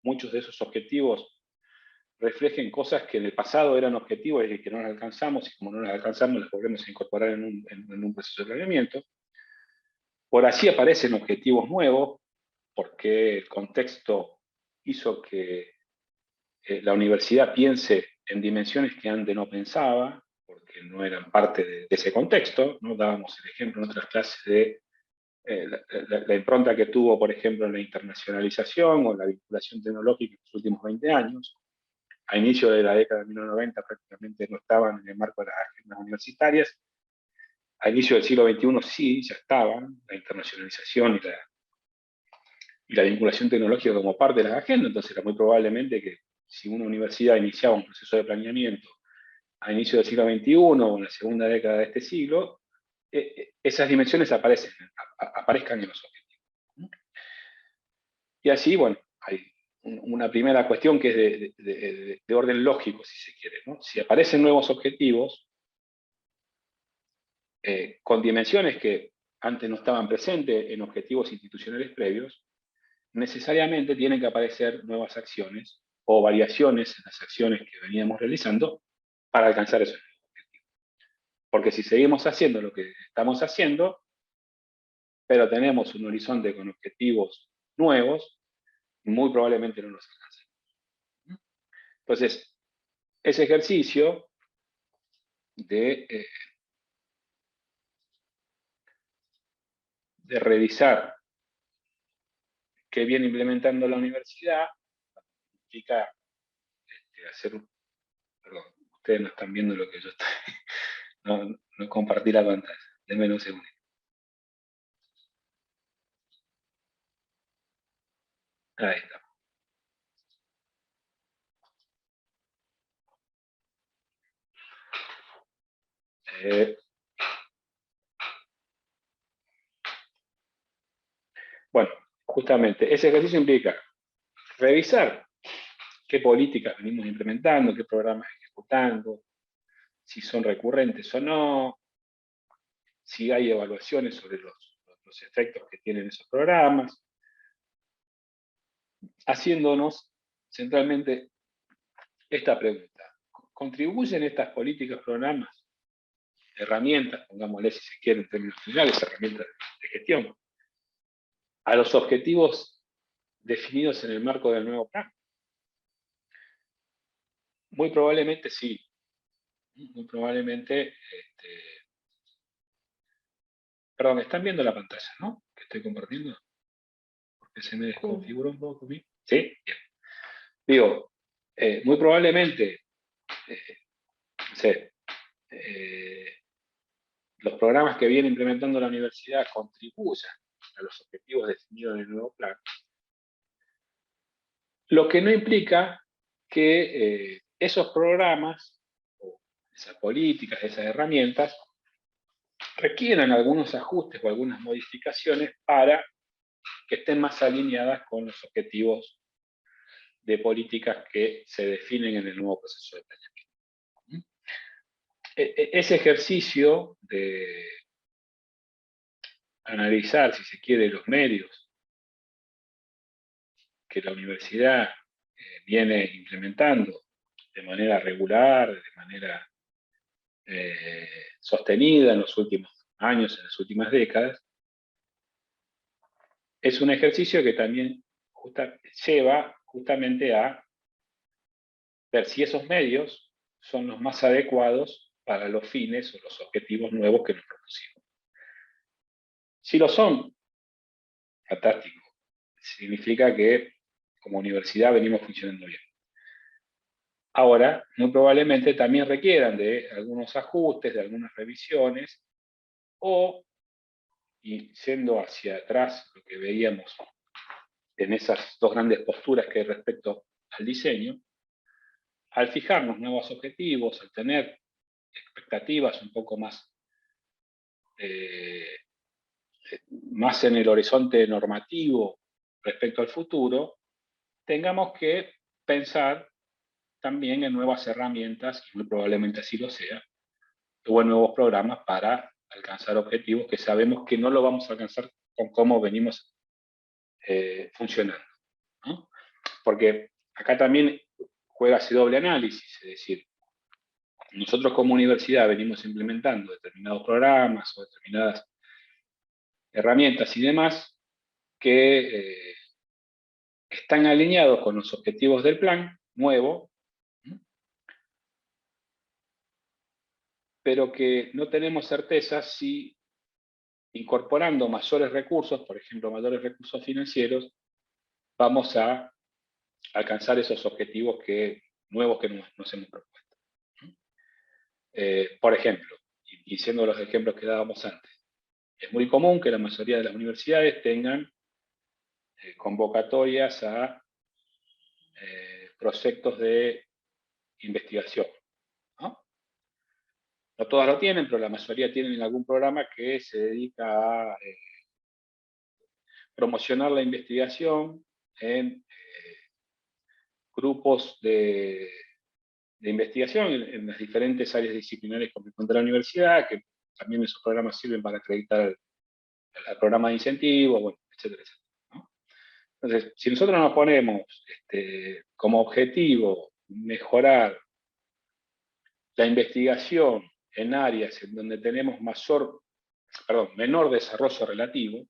muchos de esos objetivos reflejen cosas que en el pasado eran objetivos y que no las alcanzamos, y como no las alcanzamos las volvemos a incorporar en un proceso de planeamiento. Por así aparecen objetivos nuevos, porque el contexto hizo que la universidad piense en dimensiones que antes no pensaba, porque no eran parte de ese contexto, ¿no? Dábamos el ejemplo en otras clases de la impronta que tuvo, por ejemplo, en la internacionalización o la vinculación tecnológica en los últimos 20 años. A inicio de la década de 1990 prácticamente no estaban en el marco de las agendas universitarias. A inicio del siglo XXI sí, ya estaban, la internacionalización y la vinculación tecnológica como parte de las agendas, entonces era muy probablemente que si una universidad iniciaba un proceso de planeamiento a inicio del siglo XXI o en la segunda década de este siglo, esas dimensiones aparezcan en los objetivos. Y así, bueno, hay una primera cuestión que es de orden lógico, si se quiere, ¿no? Si aparecen nuevos objetivos con dimensiones que antes no estaban presentes en objetivos institucionales previos, necesariamente tienen que aparecer nuevas acciones o variaciones en las acciones que veníamos realizando para alcanzar esos objetivos. Porque si seguimos haciendo lo que estamos haciendo, pero tenemos un horizonte con objetivos nuevos, muy probablemente no los alcancemos. Entonces, ese ejercicio de revisar qué viene implementando la universidad implica hacer, perdón, ustedes no están viendo lo que yo estoy, no compartí la pantalla, denme un segundo. Ahí está. Bueno, justamente, ese ejercicio implica revisar qué políticas venimos implementando, qué programas ejecutando, si son recurrentes o no, si hay evaluaciones sobre los efectos que tienen esos programas, haciéndonos centralmente esta pregunta. ¿Contribuyen estas políticas, programas, herramientas, pongámosle si se quiere en términos generales, herramientas de gestión, a los objetivos definidos en el marco del nuevo plan? Muy probablemente sí. Muy probablemente, perdón, ¿están viendo la pantalla, no? Que estoy compartiendo. Porque se me desconfiguró un poco. ¿Sí? Bien. Digo, muy probablemente, no sé, los programas que viene implementando la universidad contribuyan a los objetivos definidos en el nuevo plan, lo que no implica que esos programas, o esas políticas, esas herramientas, requieran algunos ajustes o algunas modificaciones para que estén más alineadas con los objetivos de políticas que se definen en el nuevo proceso de planeamiento. Ese ejercicio de analizar, si se quiere, los medios que la universidad viene implementando de manera regular, de manera sostenida en los últimos años, en las últimas décadas, es un ejercicio que también lleva justamente a ver si esos medios son los más adecuados para los fines o los objetivos nuevos que nos propusimos. Si lo son, fantástico. Significa que como universidad venimos funcionando bien. Ahora, muy probablemente también requieran de algunos ajustes, de algunas revisiones, o, y yendo hacia atrás, lo que veíamos en esas dos grandes posturas que hay respecto al diseño, al fijarnos nuevos objetivos, al tener expectativas un poco más en el horizonte normativo respecto al futuro, tengamos que pensar también en nuevas herramientas, y muy probablemente así lo sea, o en nuevos programas para alcanzar objetivos que sabemos que no lo vamos a alcanzar con cómo venimos funcionando, ¿no? Porque acá también juega ese doble análisis, es decir, nosotros como universidad venimos implementando determinados programas o determinadas herramientas y demás que están alineados con los objetivos del plan nuevo, pero que no tenemos certeza si incorporando mayores recursos, por ejemplo, mayores recursos financieros, vamos a alcanzar esos objetivos nuevos que nos hemos propuesto. Por ejemplo, y siendo los ejemplos que dábamos antes, es muy común que la mayoría de las universidades tengan convocatorias a proyectos de investigación, ¿no? No todas lo tienen, pero la mayoría tienen algún programa que se dedica a promocionar la investigación en grupos de investigación en las diferentes áreas disciplinares que encuentra la universidad, que también esos programas sirven para acreditar el programa de incentivos, bueno, etcétera, etcétera, ¿no? Entonces, si nosotros nos ponemos como objetivo mejorar la investigación en áreas en donde tenemos menor desarrollo relativo,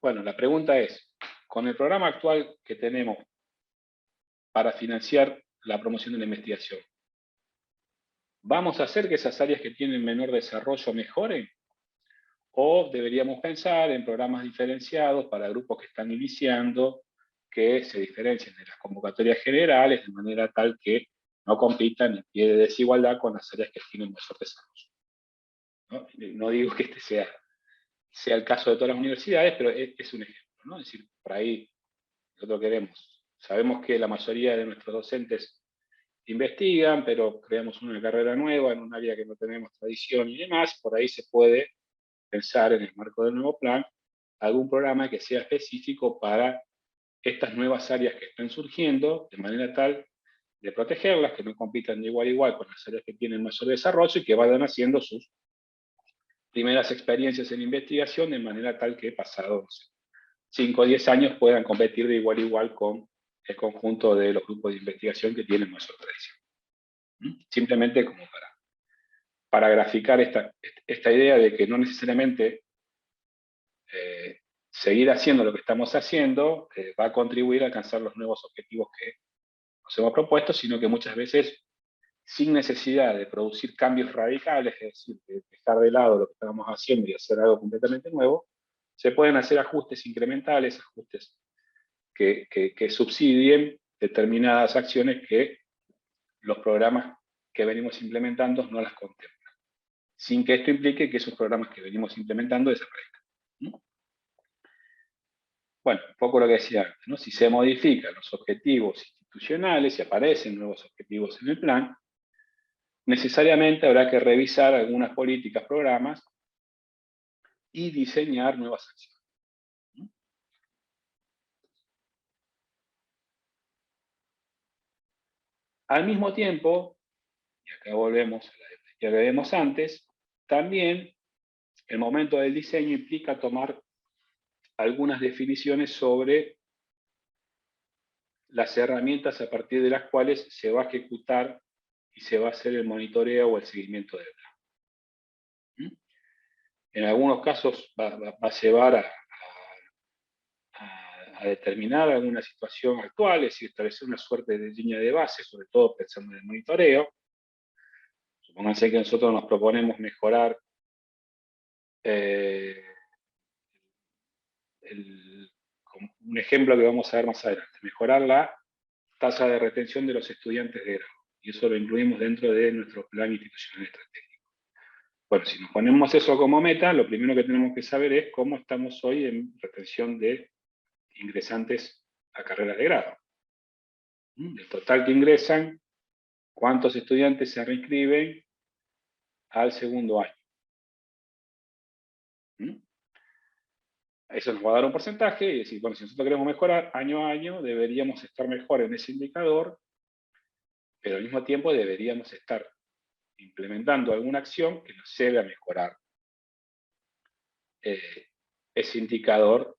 bueno, la pregunta es, con el programa actual que tenemos para financiar la promoción de la investigación, ¿vamos a hacer que esas áreas que tienen menor desarrollo mejoren? ¿O deberíamos pensar en programas diferenciados para grupos que están iniciando, que se diferencien de las convocatorias generales de manera tal que no compitan en pie de desigualdad con las áreas que tienen mayor desarrollo? No digo que este sea el caso de todas las universidades, pero es un ejemplo, ¿no? Es decir, por ahí nosotros sabemos que la mayoría de nuestros docentes investigan, pero creamos una carrera nueva en un área que no tenemos tradición y demás, por ahí se puede pensar en el marco del nuevo plan algún programa que sea específico para estas nuevas áreas que están surgiendo, de manera tal de protegerlas, que no compitan de igual a igual con las áreas que tienen mayor desarrollo y que vayan haciendo sus primeras experiencias en investigación de manera tal que pasados 5 o 10 años puedan competir de igual a igual con el conjunto de los grupos de investigación que tienen mayor tradición. Simplemente como para graficar esta idea de que no necesariamente seguir haciendo lo que estamos haciendo va a contribuir a alcanzar los nuevos objetivos que nos hemos propuesto, sino que muchas veces, sin necesidad de producir cambios radicales, es decir, de dejar de lado lo que estábamos haciendo y hacer algo completamente nuevo, se pueden hacer ajustes incrementales, ajustes que subsidien determinadas acciones que los programas que venimos implementando no las contemplan, sin que esto implique que esos programas que venimos implementando desaparezcan, ¿no? Bueno, un poco lo que decía antes, ¿no? Si se modifican los objetivos institucionales, si aparecen nuevos objetivos en el plan, necesariamente habrá que revisar algunas políticas, programas y diseñar nuevas acciones. Al mismo tiempo, y acá volvemos a la que vemos antes, también el momento del diseño implica tomar algunas definiciones sobre las herramientas a partir de las cuales se va a ejecutar y se va a hacer el monitoreo o el seguimiento del plan. En algunos casos va a llevar a determinar alguna situación actual, es decir, establecer una suerte de línea de base, sobre todo pensando en el monitoreo. Supónganse que nosotros nos proponemos mejorar un ejemplo que vamos a ver más adelante, mejorar la tasa de retención de los estudiantes de grado. Y eso lo incluimos dentro de nuestro plan institucional estratégico. Bueno, si nos ponemos eso como meta, lo primero que tenemos que saber es cómo estamos hoy en retención de ingresantes a carreras de grado. Del total que ingresan, ¿cuántos estudiantes se reinscriben al segundo año? Eso nos va a dar un porcentaje y decir, bueno, si nosotros queremos mejorar año a año, deberíamos estar mejor en ese indicador, pero al mismo tiempo deberíamos estar implementando alguna acción que nos lleve a mejorar ese indicador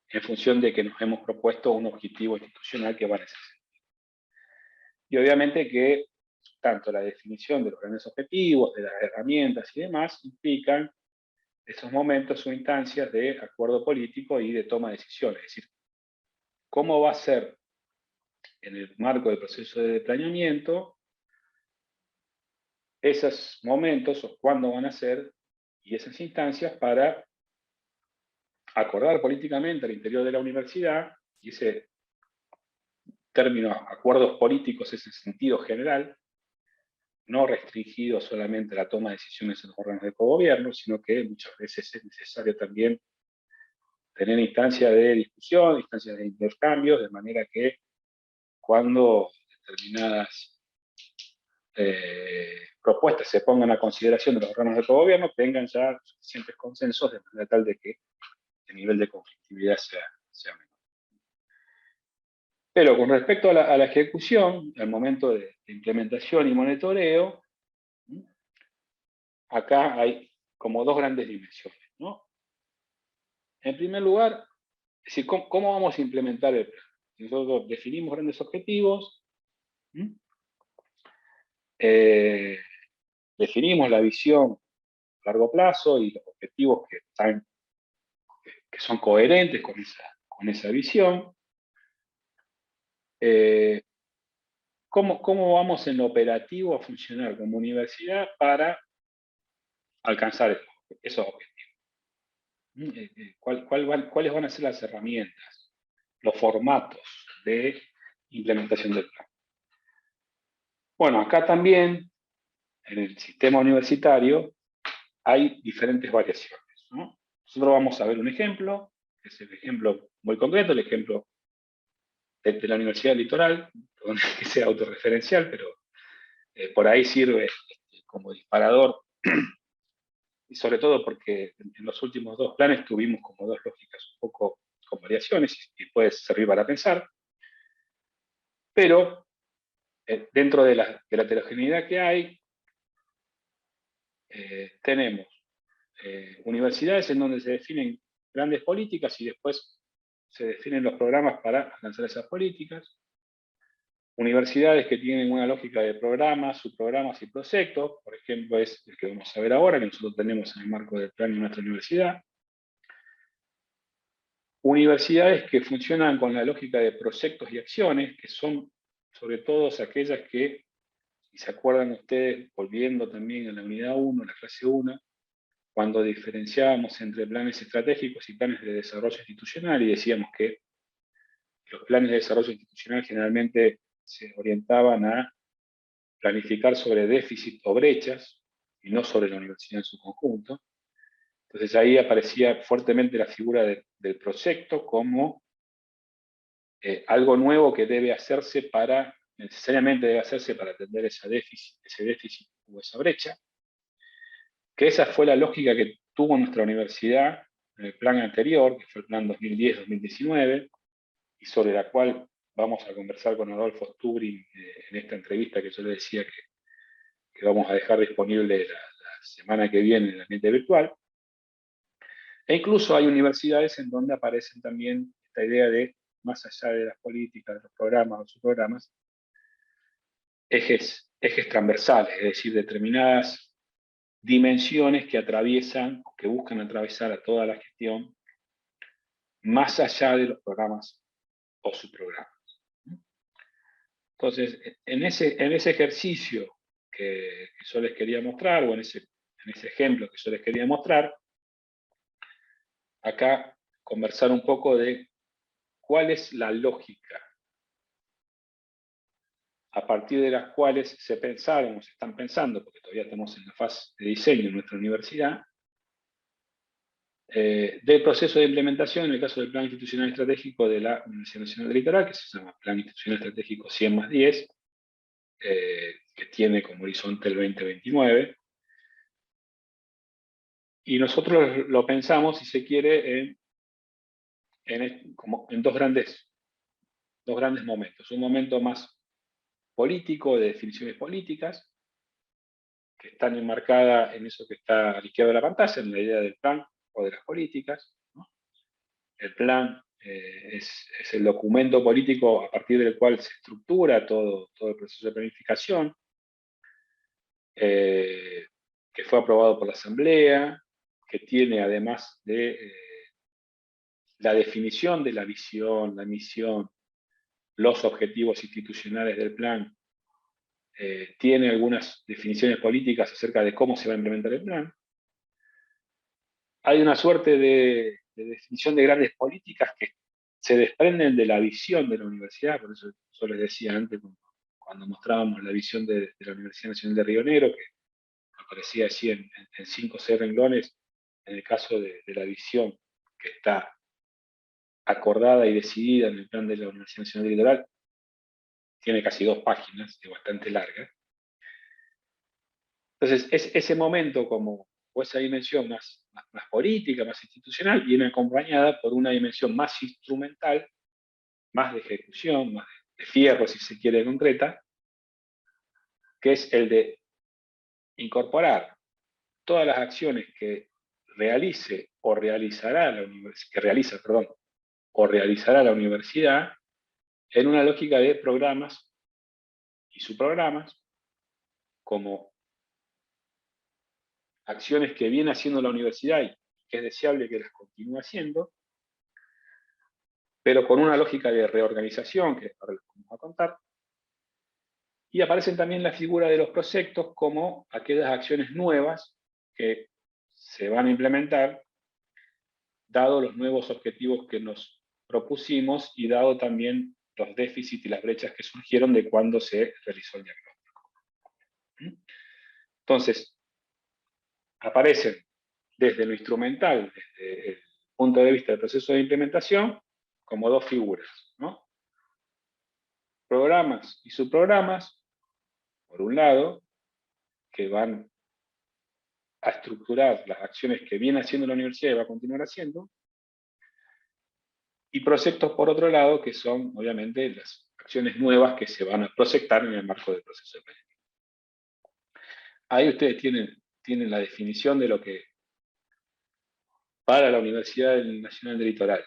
en función de que nos hemos propuesto un objetivo institucional que va en ese sentido. Y obviamente que tanto la definición de los grandes objetivos, de las herramientas y demás, implican esos momentos o instancias de acuerdo político y de toma de decisiones. Es decir, cómo va a ser en el marco del proceso de planeamiento esos momentos o cuándo van a ser y esas instancias para acordar políticamente al interior de la universidad, y ese término acuerdos políticos es en sentido general, no restringido solamente a la toma de decisiones en los órganos de cogobierno, sino que muchas veces es necesario también tener instancias de discusión, instancias de intercambio, de manera que cuando determinadas propuestas se pongan a consideración de los órganos de cogobierno, tengan ya suficientes consensos de manera tal de que el nivel de conflictividad sea menor. Pero con respecto a la ejecución, al momento de implementación y monitoreo, acá hay como dos grandes dimensiones, ¿no? En primer lugar, es decir, ¿cómo vamos a implementar el plan? Nosotros definimos grandes objetivos, definimos la visión a largo plazo y los objetivos que son coherentes con esa visión. ¿Cómo vamos en lo operativo a funcionar como universidad para alcanzar esos objetivos? ¿Cuáles van a ser las herramientas, los formatos de implementación del plan? Bueno, acá también, en el sistema universitario, hay diferentes variaciones, ¿no? Nosotros vamos a ver un ejemplo, que es el ejemplo muy concreto, el ejemplo de la Universidad Litoral, que sea autorreferencial, pero por ahí sirve como disparador, y sobre todo porque en los últimos dos planes tuvimos como dos lógicas un poco con variaciones y puede servir para pensar, pero dentro de la heterogeneidad que hay, tenemos universidades en donde se definen grandes políticas y después se definen los programas para alcanzar esas políticas. Universidades que tienen una lógica de programas, subprogramas y proyectos, por ejemplo, es el que vamos a ver ahora, que nosotros tenemos en el marco del plan de nuestra universidad. Universidades que funcionan con la lógica de proyectos y acciones, que son sobre todo aquellas que, si se acuerdan ustedes, volviendo también a la unidad 1, la clase 1, cuando diferenciábamos entre planes estratégicos y planes de desarrollo institucional y decíamos que los planes de desarrollo institucional generalmente se orientaban a planificar sobre déficit o brechas y no sobre la universidad en su conjunto. Entonces ahí aparecía fuertemente la figura del proyecto como algo nuevo que debe hacerse necesariamente debe hacerse para atender ese déficit o esa brecha, que esa fue la lógica que tuvo nuestra universidad en el plan anterior, que fue el plan 2010-2019, y sobre la cual vamos a conversar con Adolfo Stubrin en esta entrevista que yo le decía que vamos a dejar disponible la semana que viene en el ambiente virtual. E incluso hay universidades en donde aparecen también esta idea de, más allá de las políticas, de los programas o subprogramas, ejes transversales, es decir, determinadas dimensiones que atraviesan, que buscan atravesar a toda la gestión, más allá de los programas o subprogramas. Entonces, en ese ejercicio que yo les quería mostrar, o en ese ejemplo que yo les quería mostrar, acá conversar un poco de cuál es la lógica a partir de las cuales se pensaron o se están pensando, porque todavía estamos en la fase de diseño en nuestra universidad, del proceso de implementación en el caso del Plan Institucional Estratégico de la Universidad Nacional del Litoral, que se llama Plan Institucional Estratégico 100+10, que tiene como horizonte el 2029. Y nosotros lo pensamos, si se quiere, en dos grandes momentos. Un momento más político, de definiciones políticas, que están enmarcadas en eso que está a la izquierda de la pantalla, en la idea del plan o de las políticas, ¿no? El plan es el documento político a partir del cual se estructura todo el proceso de planificación, que fue aprobado por la Asamblea, que tiene además de la definición de la visión, la misión, los objetivos institucionales del plan, tiene algunas definiciones políticas acerca de cómo se va a implementar el plan. Hay una suerte de definición de grandes políticas que se desprenden de la visión de la universidad, por eso yo les decía antes, cuando mostrábamos la visión de la Universidad Nacional de Río Negro, que aparecía así en 5 o 6 renglones, en el caso de la visión que está acordada y decidida en el plan de la Universidad Nacional del Litoral, tiene casi 2 páginas, es bastante larga. Entonces, ese momento o esa dimensión más política, más institucional, viene acompañada por una dimensión más instrumental, más de ejecución, más de fierro, si se quiere, concreta, que es el de incorporar todas las acciones que realice o realizará la universidad en una lógica de programas y subprogramas, como acciones que viene haciendo la universidad y que es deseable que las continúe haciendo, pero con una lógica de reorganización, que ahora les vamos a contar. Y aparecen también la figura de los proyectos como aquellas acciones nuevas que se van a implementar, dado los nuevos objetivos que nos propusimos y dado también los déficits y las brechas que surgieron de cuando se realizó el diagnóstico. Entonces, aparecen desde lo instrumental, desde el punto de vista del proceso de implementación, como dos figuras, ¿no? Programas y subprogramas, por un lado, que van a estructurar las acciones que viene haciendo la universidad y va a continuar haciendo, y proyectos, por otro lado, que son, obviamente, las acciones nuevas que se van a proyectar en el marco del proceso de planificación. Ahí ustedes tienen la definición de lo que para la Universidad Nacional del Litoral,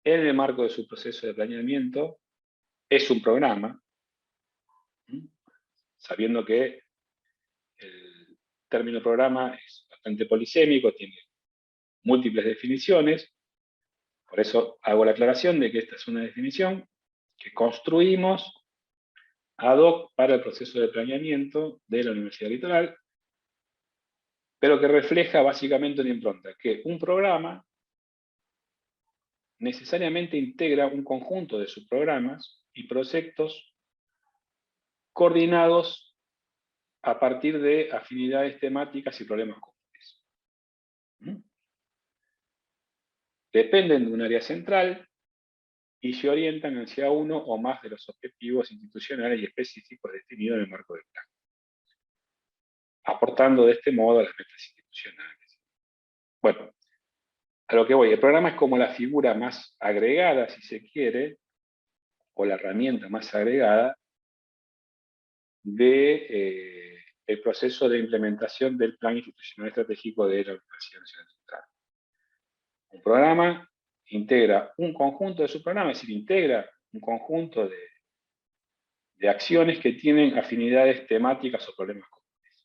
en el marco de su proceso de planeamiento, es un programa, sabiendo que el término programa es bastante polisémico, tiene múltiples definiciones, por eso hago la aclaración de que esta es una definición que construimos ad hoc para el proceso de planeamiento de la Universidad Litoral, pero que refleja básicamente una impronta, que un programa necesariamente integra un conjunto de subprogramas y proyectos coordinados a partir de afinidades temáticas y problemas comunes. Dependen de un área central, y se orientan hacia uno o más de los objetivos institucionales y específicos definidos en el marco del plan, aportando de este modo a las metas institucionales. Bueno, a lo que voy, el programa es como la figura más agregada, si se quiere, o la herramienta más agregada de el proceso de implementación del Plan Institucional Estratégico de la Universidad Nacional Central. Un programa integra un conjunto de subprogramas, es decir, integra un conjunto de acciones que tienen afinidades temáticas o problemas comunes.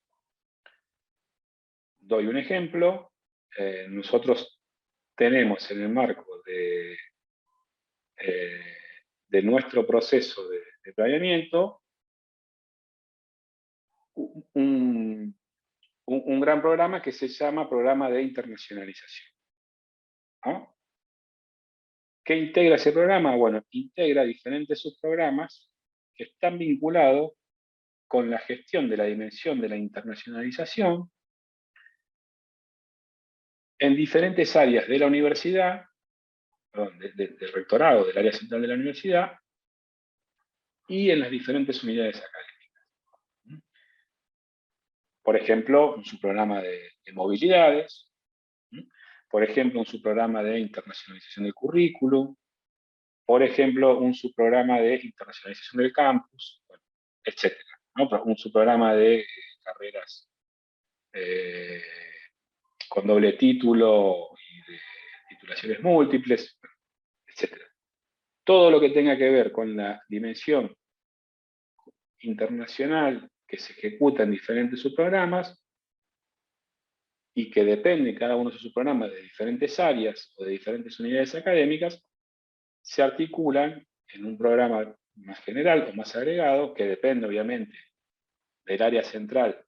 Doy un ejemplo. Nosotros tenemos en el marco de nuestro proceso de planeamiento un gran programa que se llama Programa de Internacionalización, ¿no? ¿Qué integra ese programa? Bueno, integra diferentes subprogramas que están vinculados con la gestión de la dimensión de la internacionalización en diferentes áreas de la universidad, perdón, del rectorado, del área central de la universidad, y en las diferentes unidades académicas. Por ejemplo, un subprograma de movilidades, por ejemplo, un subprograma de internacionalización del currículum, por ejemplo, un subprograma de internacionalización del campus, bueno, etc., ¿no? Un subprograma de carreras con doble título y de titulaciones múltiples, etc. Todo lo que tenga que ver con la dimensión internacional que se ejecuta en diferentes subprogramas y que depende cada uno de sus subprogramas de diferentes áreas o de diferentes unidades académicas, se articulan en un programa más general o más agregado, que depende obviamente del área central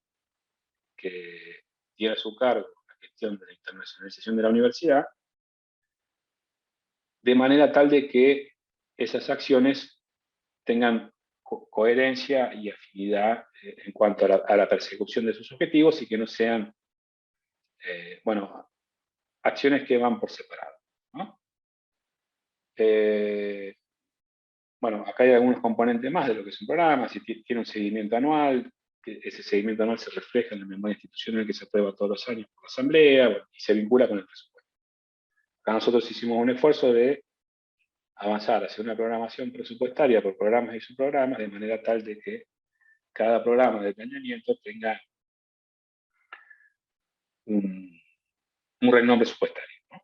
que tiene a su cargo la gestión de la internacionalización de la universidad, de manera tal de que esas acciones tengan coherencia y afinidad en cuanto a la persecución de sus objetivos y que no sean, bueno, acciones que van por separado, ¿no? Bueno, acá hay algunos componentes más de lo que es un programa, si tiene un seguimiento anual, que ese seguimiento anual se refleja en la memoria institucional que se aprueba todos los años por la Asamblea, bueno, y se vincula con el presupuesto. Acá nosotros hicimos un esfuerzo de avanzar hacia una programación presupuestaria por programas y subprogramas, de manera tal de que cada programa de planeamiento tenga un renglón presupuestario, ¿no?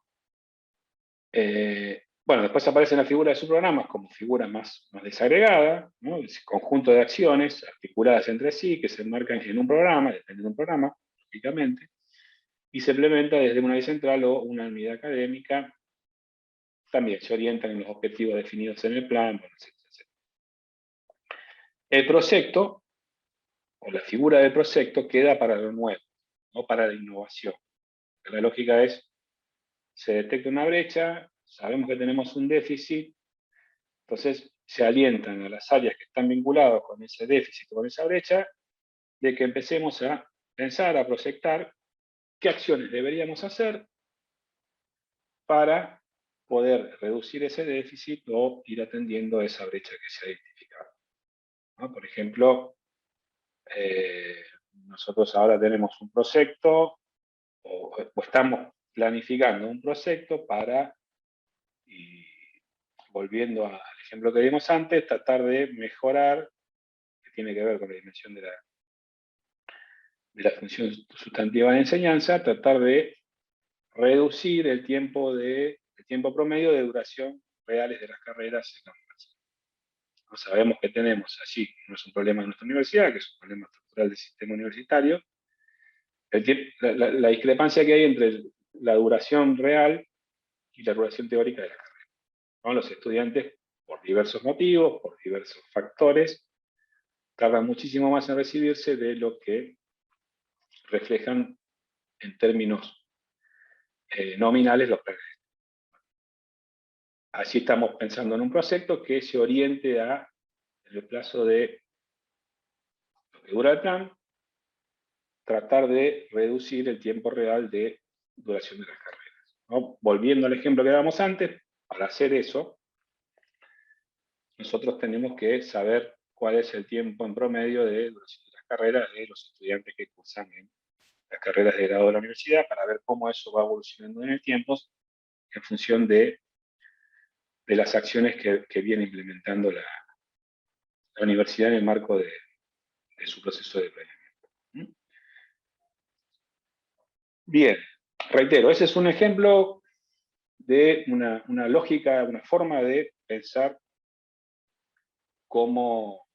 Bueno, después aparecen las figuras de subprogramas como figuras más desagregadas, ¿no? Es conjunto de acciones articuladas entre sí que se enmarcan en un programa, depende de un programa, lógicamente, y se implementa desde una área central o una unidad académica. También se orientan en los objetivos definidos en el plan, bueno, etcétera, etcétera. El proyecto, o la figura del proyecto, queda para lo nuevo, no para la innovación. La lógica es, se detecta una brecha, sabemos que tenemos un déficit, entonces se alientan a las áreas que están vinculadas con ese déficit o con esa brecha, de que empecemos a pensar, a proyectar qué acciones deberíamos hacer para poder reducir ese déficit o ir atendiendo esa brecha que se ha identificado, ¿no? Por ejemplo, nosotros ahora tenemos un proyecto o estamos planificando un proyecto para, y volviendo al ejemplo que dimos antes, tratar de mejorar, que tiene que ver con la dimensión de la función sustantiva de enseñanza, tratar de reducir el tiempo promedio de duración reales de las carreras en la universidad. No sabemos que tenemos allí, no es un problema de nuestra universidad, que es un problema estructural del sistema universitario, la discrepancia que hay entre la duración real y la duración teórica de la carrera, ¿no? Los estudiantes, por diversos motivos, por diversos factores, tardan muchísimo más en recibirse de lo que reflejan en términos nominales los planes. Así estamos pensando en un proyecto que se oriente a, en el plazo de lo que dura el plan, tratar de reducir el tiempo real de duración de las carreras, ¿no? Volviendo al ejemplo que dábamos antes, para hacer eso, nosotros tenemos que saber cuál es el tiempo en promedio de duración de las carreras de los estudiantes que cursan en las carreras de grado de la universidad, para ver cómo eso va evolucionando en el tiempo en función de las acciones que viene implementando la universidad en el marco de su proceso de planeamiento. ¿Mm? Bien, reitero, ese es un ejemplo de una lógica, una forma de pensar cómo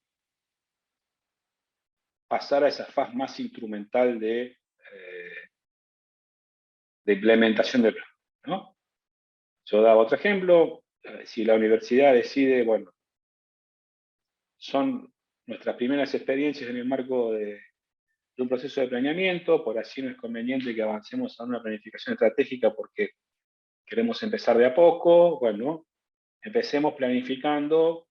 pasar a esa fase más instrumental de implementación del plan, ¿no? Yo daba otro ejemplo, si la universidad decide, bueno, son nuestras primeras experiencias en el marco de un proceso de planeamiento, por así no es conveniente que avancemos a una planificación estratégica porque queremos empezar de a poco, bueno, empecemos planificando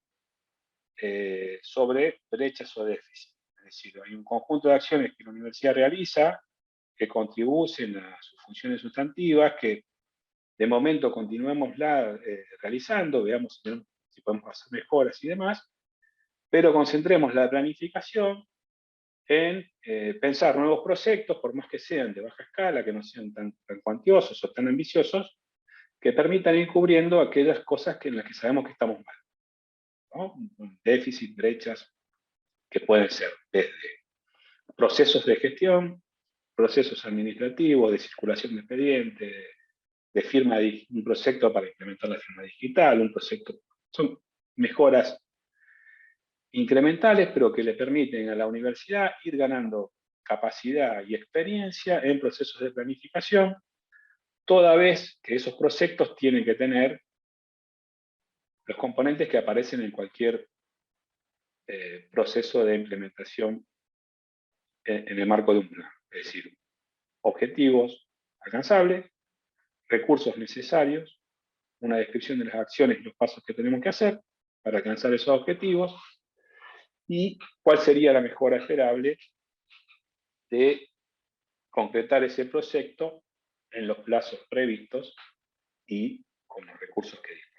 sobre brechas o déficits. Es decir, hay un conjunto de acciones que la universidad realiza que contribuyen a sus funciones sustantivas, que de momento continuémosla realizando, veamos si podemos hacer mejoras y demás, pero concentremos la planificación en pensar nuevos proyectos, por más que sean de baja escala, que no sean tan cuantiosos o tan ambiciosos, que permitan ir cubriendo aquellas cosas en las que sabemos que estamos mal, ¿no? Un déficit, brechas, que pueden ser desde procesos de gestión, procesos administrativos, de circulación de expediente, de firma de un proyecto para implementar la firma digital, un proyecto, son mejoras incrementales, pero que le permiten a la universidad ir ganando capacidad y experiencia en procesos de planificación, toda vez que esos proyectos tienen que tener los componentes que aparecen en cualquier proceso de implementación en el marco de un plan. Es decir, objetivos alcanzables, recursos necesarios, una descripción de las acciones y los pasos que tenemos que hacer para alcanzar esos objetivos y cuál sería la mejora esperable de concretar ese proyecto en los plazos previstos y con los recursos que disponemos.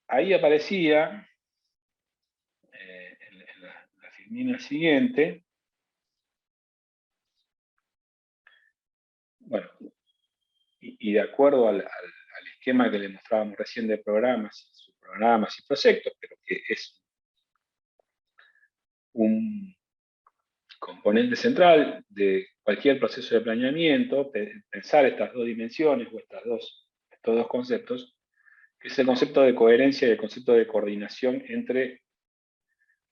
Ahí aparecía, en la filmina siguiente, bueno, y de acuerdo al esquema que le mostrábamos recién de programas, subprogramas y proyectos, pero que es un componente central de cualquier proceso de planeamiento, pensar estas dos dimensiones o estos dos conceptos, que es el concepto de coherencia y el concepto de coordinación entre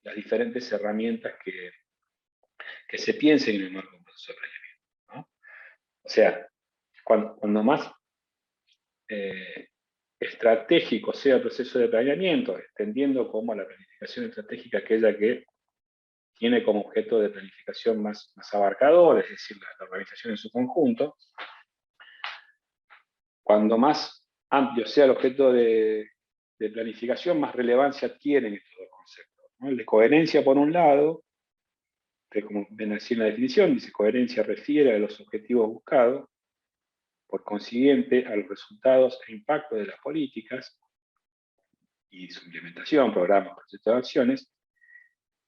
las diferentes herramientas que se piensen en el marco de un proceso de planeamiento, ¿no? O sea, cuando más estratégico sea el proceso de planeamiento, extendiendo como la planificación estratégica aquella que tiene como objeto de planificación más abarcador, es decir, la organización en su conjunto, cuando más amplio sea el objeto de planificación, más relevancia adquieren estos dos conceptos, ¿no? El de coherencia, por un lado, que como ven así en la definición, dice coherencia refiere a los objetivos buscados, por consiguiente a los resultados e impacto de las políticas y su implementación, programas, proyectos de acciones,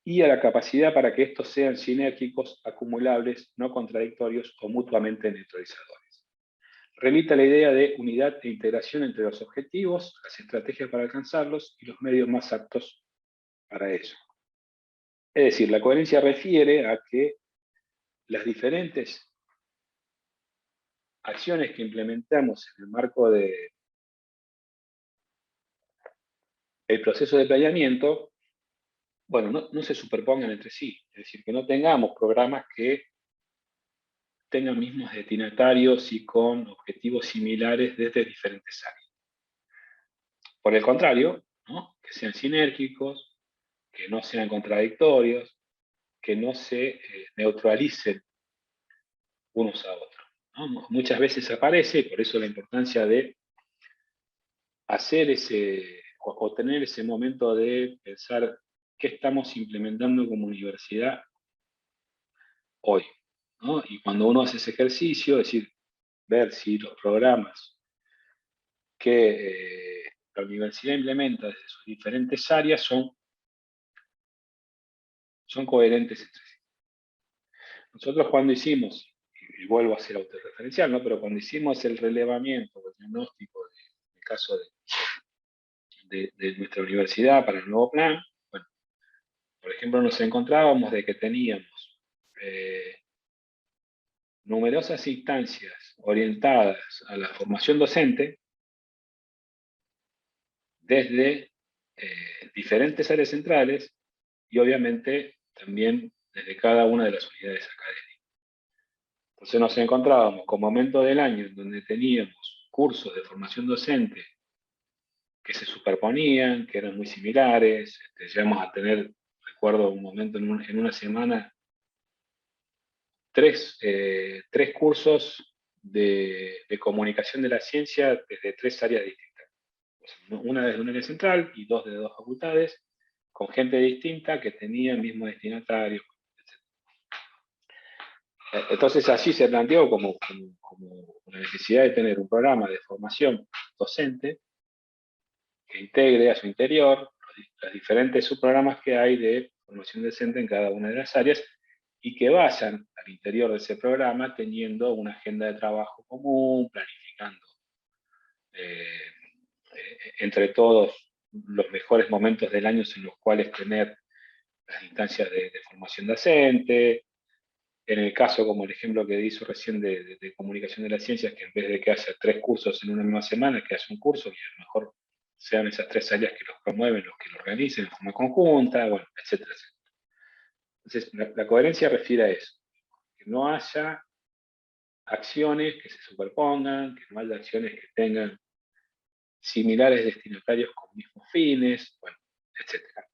y a la capacidad para que estos sean sinérgicos, acumulables, no contradictorios o mutuamente neutralizadores. Remite a la idea de unidad e integración entre los objetivos, las estrategias para alcanzarlos y los medios más aptos para ello. Es decir, la coherencia refiere a que las diferentes acciones que implementamos en el marco del proceso de planeamiento, bueno, no se superpongan entre sí. Es decir, que no tengamos programas que tengan mismos destinatarios y con objetivos similares desde diferentes áreas. Por el contrario, ¿no? Que sean sinérgicos, que no sean contradictorios, que no se neutralicen unos a otros, ¿no? Muchas veces aparece, y por eso la importancia de hacer o tener ese momento de pensar qué estamos implementando como universidad hoy, ¿no? Y cuando uno hace ese ejercicio, es decir, ver si los programas que la universidad implementa desde sus diferentes áreas son coherentes entre sí. Nosotros cuando hicimos, y vuelvo a ser autorreferencial, ¿no? Pero cuando hicimos el relevamiento, el diagnóstico del caso de nuestra universidad para el nuevo plan, bueno, por ejemplo, nos encontrábamos de que teníamos numerosas instancias orientadas a la formación docente desde diferentes áreas centrales y obviamente también desde cada una de las unidades académicas. Entonces nos encontrábamos con momentos del año en donde teníamos cursos de formación docente que se superponían, que eran muy similares. Llegamos a tener, recuerdo un momento en una semana, tres cursos de comunicación de la ciencia desde tres áreas distintas. Una desde un área central y dos de dos facultades, con gente distinta que tenía el mismo destinatario. Entonces así se planteó como la necesidad de tener un programa de formación docente que integre a su interior los diferentes subprogramas que hay de formación docente en cada una de las áreas y que vayan al interior de ese programa teniendo una agenda de trabajo común, planificando entre todos los mejores momentos del año en los cuales tener las instancias de formación docente. En el caso, como el ejemplo que hizo recién de comunicación de las ciencias, que en vez de que haya 3 cursos en una misma semana, que haya un curso y a lo mejor sean esas 3 áreas que los promueven, los que lo organicen de forma conjunta, bueno, etcétera, etcétera. Entonces, la coherencia refiere a eso, que no haya acciones que se superpongan, que no haya acciones que tengan similares destinatarios con mismos fines, bueno, etcétera.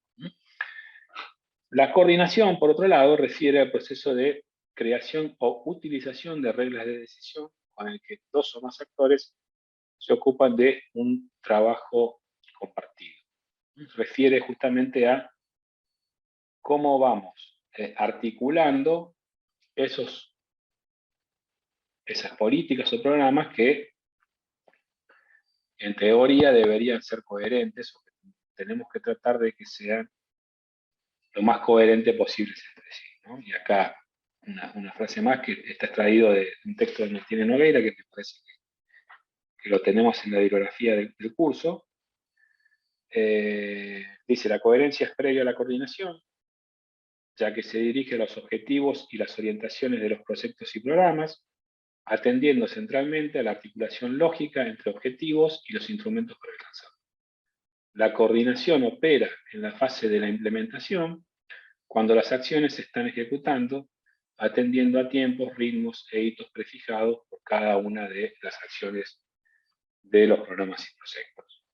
La coordinación, por otro lado, refiere al proceso de creación o utilización de reglas de decisión con el que dos o más actores se ocupan de un trabajo compartido. Refiere justamente a cómo vamos articulando esas políticas o programas que en teoría deberían ser coherentes o que tenemos que tratar de que sean lo más coherentes posibles entre sí, ¿no? Y acá una frase más que está extraído de un texto de Martínez Nogueira, que me parece que lo tenemos en la bibliografía del curso. Dice, la coherencia es previa a la coordinación, ya que se dirige a los objetivos y las orientaciones de los proyectos y programas, atendiendo centralmente a la articulación lógica entre objetivos y los instrumentos para alcanzarlos. La coordinación opera en la fase de la implementación, cuando las acciones se están ejecutando, atendiendo a tiempos, ritmos e hitos prefijados por cada una de las acciones de los programas y proyectos.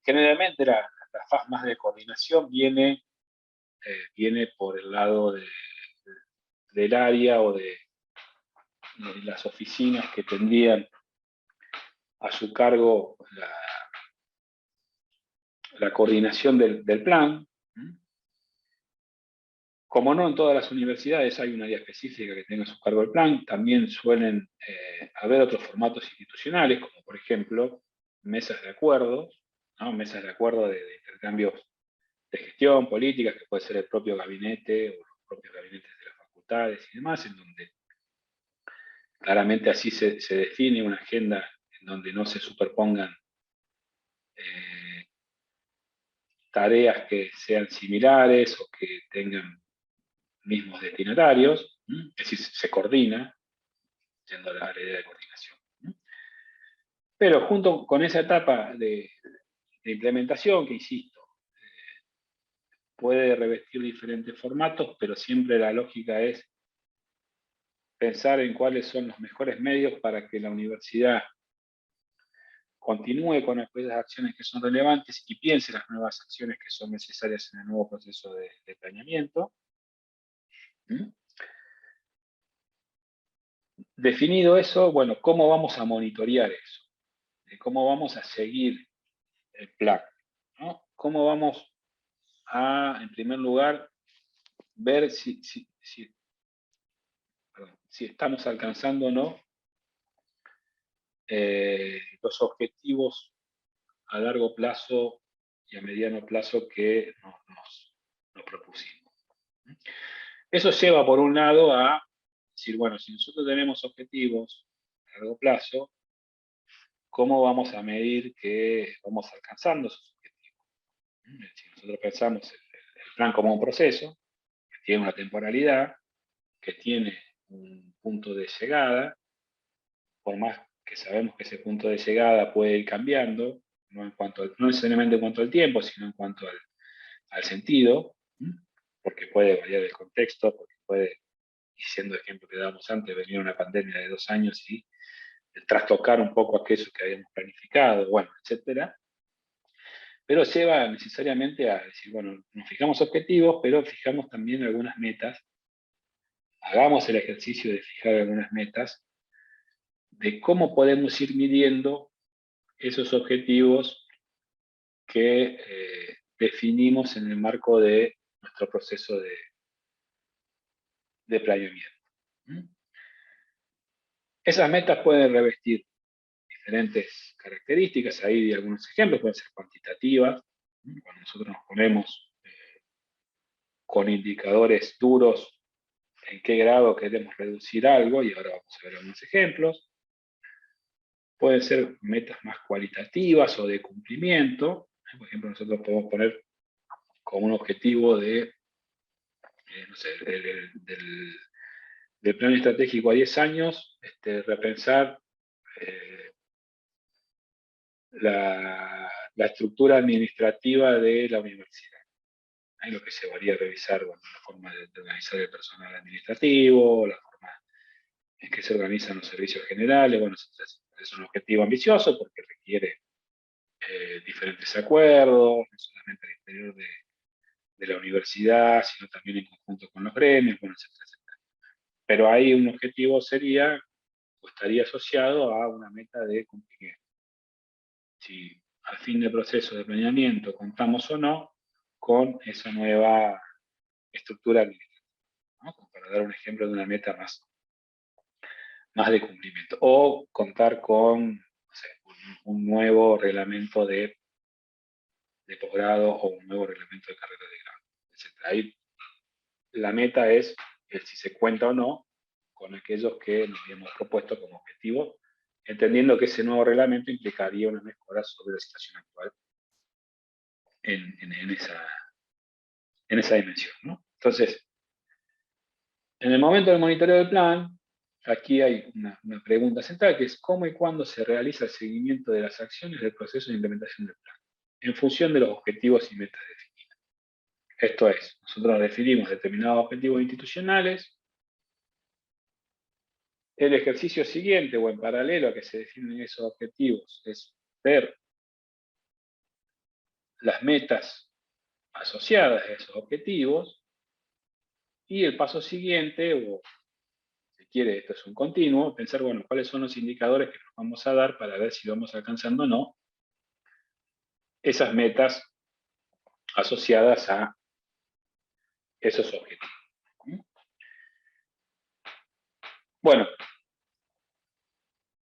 Generalmente la fase más de coordinación viene por el lado del área o de las oficinas que tendrían a su cargo la coordinación del plan. Como no en todas las universidades hay un área específica que tenga a su cargo el plan, también suelen haber otros formatos institucionales, como por ejemplo mesas de acuerdo, ¿no? Mesas de acuerdo de intercambios de gestión, políticas, que puede ser el propio gabinete o los propios gabinetes de las facultades y demás, en donde claramente así se define una agenda en donde no se superpongan tareas que sean similares o que tengan mismos destinatarios, es decir, se coordina, yendo a la idea de coordinación. Pero junto con esa etapa de implementación, que insisto, puede revestir diferentes formatos, pero siempre la lógica es pensar en cuáles son los mejores medios para que la universidad continúe con aquellas acciones que son relevantes y piense las nuevas acciones que son necesarias en el nuevo proceso de planeamiento. Definido eso, bueno, ¿cómo vamos a monitorear eso? ¿Cómo vamos a seguir el plan? ¿No? ¿Cómo vamos a, en primer lugar, ver si estamos alcanzando o no los objetivos a largo plazo y a mediano plazo que nos propusimos. Eso lleva, por un lado, a decir, bueno, si nosotros tenemos objetivos a largo plazo, ¿cómo vamos a medir que vamos alcanzando esos objetivos? Si nosotros pensamos el plan como un proceso, que tiene una temporalidad, que tiene un punto de llegada, por más que sabemos que ese punto de llegada puede ir cambiando, no necesariamente en cuanto al tiempo, sino en cuanto al sentido, porque puede variar el contexto, porque puede, y siendo el ejemplo que dábamos antes, venir una pandemia de 2 años y trastocar un poco aquello que habíamos planificado, bueno, etcétera. Pero lleva necesariamente a decir, bueno, nos fijamos objetivos, pero fijamos también algunas metas. Hagamos el ejercicio de fijar algunas metas, de cómo podemos ir midiendo esos objetivos que definimos en el marco de nuestro proceso de planeamiento. Esas metas pueden revestir diferentes características, ahí algunos ejemplos, pueden ser cuantitativas, cuando nosotros nos ponemos con indicadores duros en qué grado queremos reducir algo, y ahora vamos a ver algunos ejemplos. Pueden ser metas más cualitativas o de cumplimiento. Por ejemplo, nosotros podemos poner como un objetivo de, no sé, del plan estratégico a 10 años, repensar la estructura administrativa de la universidad. Ahí lo que se llevaría a revisar, bueno, la forma de organizar el personal administrativo, la forma en que se organizan los servicios generales. Bueno, es un objetivo ambicioso porque requiere diferentes acuerdos, no solamente al interior de la universidad, sino también en conjunto con los gremios, bueno, etcétera, etcétera. Pero ahí un objetivo sería, o estaría asociado a una meta de cumplimiento. Si al fin del proceso de planeamiento contamos o no con esa nueva estructura administrativa, ¿no? Como para dar un ejemplo de una meta más de cumplimiento. O contar con, no sé, un nuevo reglamento de posgrado o un nuevo reglamento de carrera de grado, etc. Ahí la meta es si se cuenta o no con aquellos que nos habíamos propuesto como objetivo, entendiendo que ese nuevo reglamento implicaría una mejora sobre la situación actual en esa dimensión, ¿no? Entonces, en el momento del monitoreo del plan, aquí hay una pregunta central, que es cómo y cuándo se realiza el seguimiento de las acciones del proceso de implementación del plan, en función de los objetivos y metas definidos. Esto es, nosotros definimos determinados objetivos institucionales. El ejercicio siguiente, o en paralelo a que se definen esos objetivos, es ver las metas asociadas a esos objetivos, y el paso siguiente, o si quiere, esto es un continuo, pensar, bueno, cuáles son los indicadores que nos vamos a dar para ver si vamos alcanzando o no esas metas asociadas a esos objetivos. Bueno,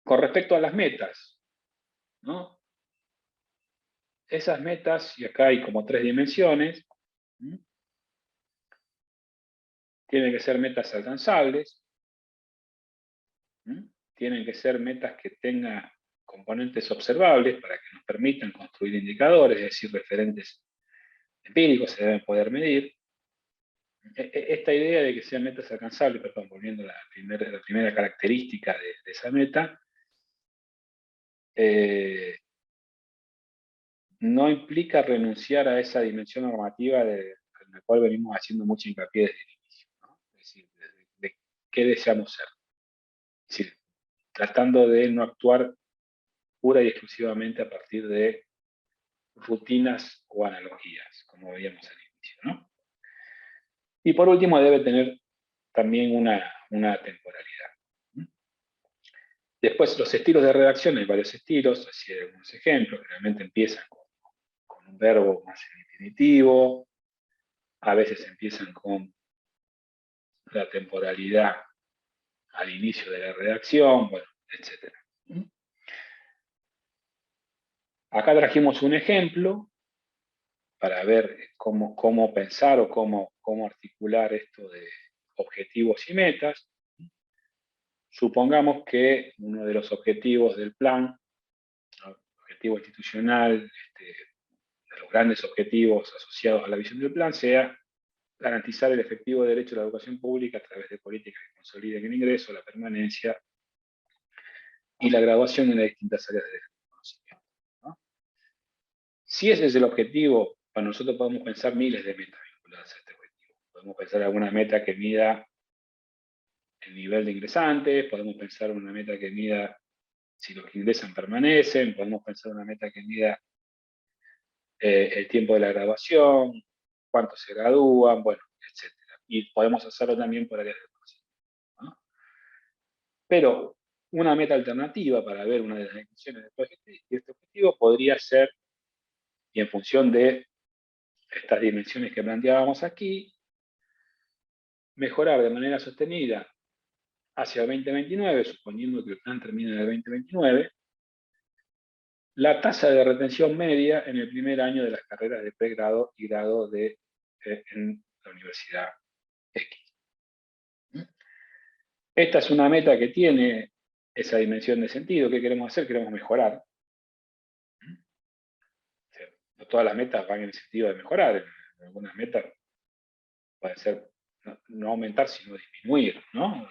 con respecto a las metas, ¿no? Esas metas, y acá hay como 3 dimensiones, tienen que ser metas alcanzables, tienen que ser metas que tengan componentes observables para que nos permitan construir indicadores, es decir, referentes empíricos, se deben poder medir. Esta idea de que sean metas alcanzables, perdón, volviendo a la primera característica de esa meta, no implica renunciar a esa dimensión normativa en la cual venimos haciendo mucho hincapié desde el inicio, ¿no? Es decir, de qué deseamos ser. Es decir, tratando de no actuar pura y exclusivamente a partir de rutinas o analogías, como veíamos al inicio, ¿no? Y por último, debe tener también una temporalidad. Después, los estilos de redacción, hay varios estilos, así hay algunos ejemplos, generalmente empiezan con un verbo más en infinitivo, a veces empiezan con la temporalidad al inicio de la redacción, bueno, etc. Acá trajimos un ejemplo para ver cómo pensar o cómo articular esto de objetivos y metas. Supongamos que uno de los objetivos del plan, ¿no?, objetivo institucional, de los grandes objetivos asociados a la visión del plan, sea garantizar el efectivo derecho a la educación pública a través de políticas que consoliden el ingreso, la permanencia y la graduación en las distintas áreas del conocimiento, ¿no? Si ese es el objetivo, para nosotros podemos pensar miles de metas vinculadas a este objetivo. Podemos pensar alguna meta que mida el nivel de ingresantes, podemos pensar una meta que mida si los que ingresan permanecen, podemos pensar una meta que mida el tiempo de la graduación, cuántos se gradúan, bueno, etc. Y podemos hacerlo también por áreas de conocimiento, ¿no? Pero una meta alternativa para ver una de las dimensiones de este objetivo podría ser, y en función de estas dimensiones que planteábamos aquí, mejorar de manera sostenida hacia el 2029, suponiendo que el plan termine en el 2029, la tasa de retención media en el primer año de las carreras de pregrado y grado en la Universidad X. Esta es una meta que tiene esa dimensión de sentido. ¿Qué queremos hacer? Queremos mejorar. O sea, no todas las metas van en el sentido de mejorar. Algunas metas pueden ser no aumentar, sino disminuir, ¿no?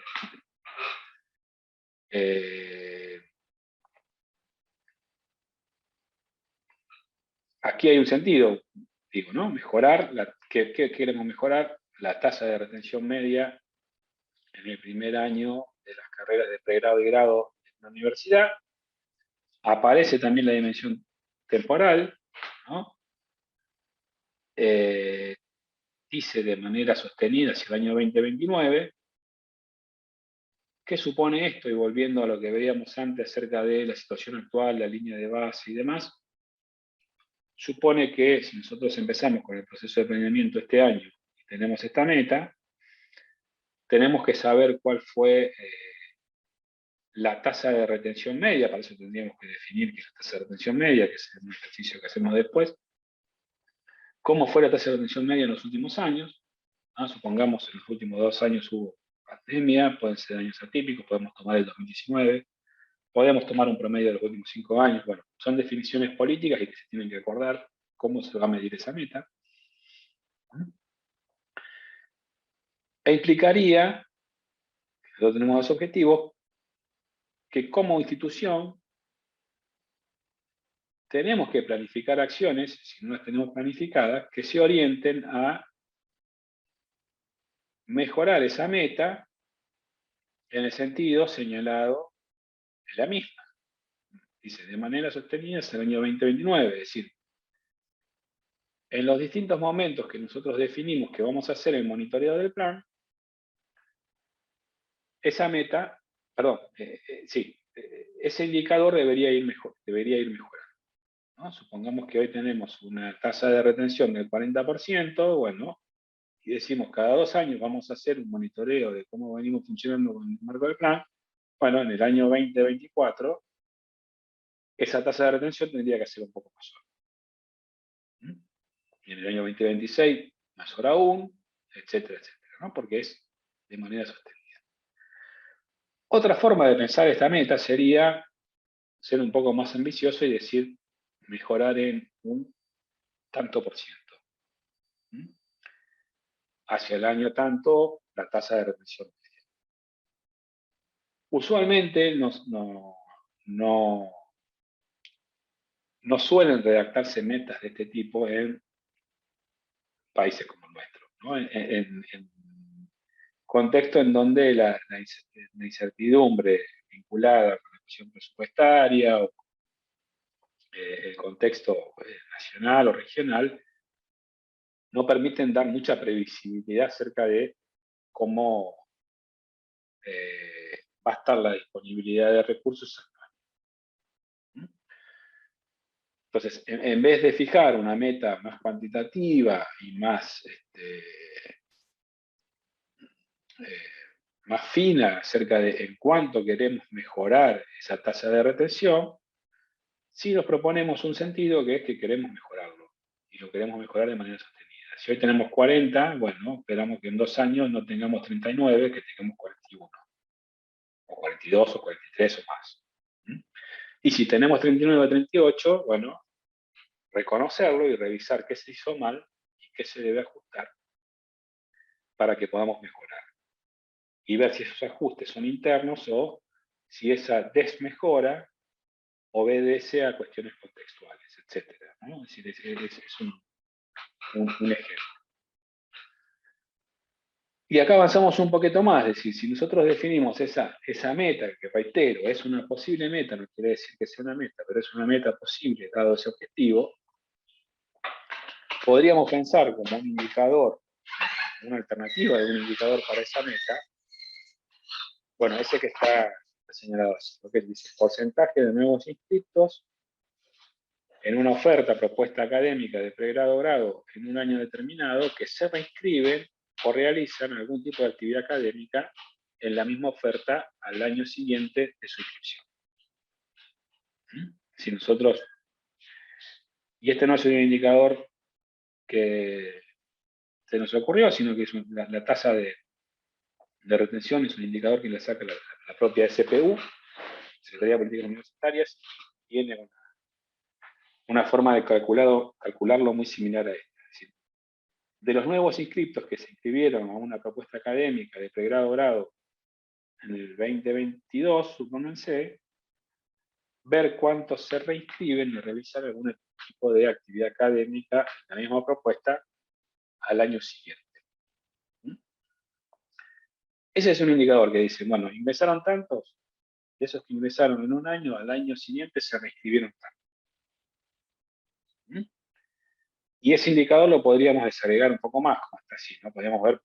Aquí hay un sentido, digo, ¿no? Mejorar, ¿qué queremos mejorar? La tasa de retención media en el primer año de las carreras de pregrado y grado en la universidad. Aparece también la dimensión temporal, ¿no? Dice de manera sostenida hacia el año 2029. ¿Qué supone esto? Y volviendo a lo que veíamos antes acerca de la situación actual, la línea de base y demás, supone que si nosotros empezamos con el proceso de planeamiento este año y tenemos esta meta, tenemos que saber cuál fue la tasa de retención media. Para eso tendríamos que definir qué es la tasa de retención media, que es un ejercicio que hacemos después. ¿Cómo fue la tasa de retención media en los últimos años? ¿No? Supongamos en los últimos 2 años hubo pandemia, pueden ser años atípicos, podemos tomar el 2019, podemos tomar un promedio de los últimos 5 años. Bueno, son definiciones políticas y que se tienen que acordar cómo se va a medir esa meta. E implicaría, nosotros tenemos dos objetivos, que como institución tenemos que planificar acciones, si no las tenemos planificadas, que se orienten a mejorar esa meta en el sentido señalado en la misma. Dice, de manera sostenida hasta el año 2029, es decir, en los distintos momentos que nosotros definimos que vamos a hacer el monitoreo del plan, esa meta, perdón, ese indicador debería ir mejorando, ¿no? Supongamos que hoy tenemos una tasa de retención del 40%, bueno, y decimos cada 2 años vamos a hacer un monitoreo de cómo venimos funcionando con el marco del plan. Bueno, en el año 2024, esa tasa de retención tendría que ser un poco mayor. Y en el año 2026, mayor aún, etcétera, etcétera, ¿no? Porque es de manera sostenida. Otra forma de pensar esta meta sería ser un poco más ambicioso y decir mejorar en un tanto por ciento. Hacia el año tanto, la tasa de retención. Usualmente no suelen redactarse metas de este tipo en países como el nuestro, ¿no? En contexto en donde la incertidumbre vinculada con la cuestión presupuestaria o el contexto nacional o regional no permiten dar mucha previsibilidad acerca de cómo va a estar la disponibilidad de recursos. Entonces, en vez de fijar una meta más cuantitativa y más fina acerca de en cuánto queremos mejorar esa tasa de retención, si nos proponemos un sentido que es que queremos mejorarlo, y lo queremos mejorar de manera sostenida. Si hoy tenemos 40, bueno, esperamos que en 2 años no tengamos 39, que tengamos 41, o 42, o 43, o más. Y si tenemos 39 o 38, bueno, reconocerlo y revisar qué se hizo mal y qué se debe ajustar para que podamos mejorar. Y ver si esos ajustes son internos o si esa desmejora obedece a cuestiones contextuales, etc. ¿no? Es decir, es un ejemplo. Y acá avanzamos un poquito más, es decir, si nosotros definimos esa meta, que reitero, es una posible meta, no quiere decir que sea una meta, pero es una meta posible dado ese objetivo, podríamos pensar como un indicador, una alternativa de un indicador para esa meta, bueno, ese que está señalado así, lo que dice porcentaje de nuevos inscriptos en una oferta propuesta académica de pregrado o grado en un año determinado que se reinscriben o realizan algún tipo de actividad académica en la misma oferta al año siguiente de su inscripción. Si nosotros, y este no es un indicador que se nos ocurrió, sino que es la tasa de retención, es un indicador que le saca la propia SPU, Secretaría de Políticas Universitarias, y tiene una forma de calcularlo muy similar a esta. Es decir, de los nuevos inscriptos que se inscribieron a una propuesta académica de pregrado o grado en el 2022, supónganse, ver cuántos se reinscriben y realizar algún tipo de actividad académica en la misma propuesta al año siguiente. Ese es un indicador que dice, bueno, ingresaron tantos, de esos que ingresaron en un año, al año siguiente se reinscribieron tantos. Y ese indicador lo podríamos desagregar un poco más, como está así, ¿no? Podríamos ver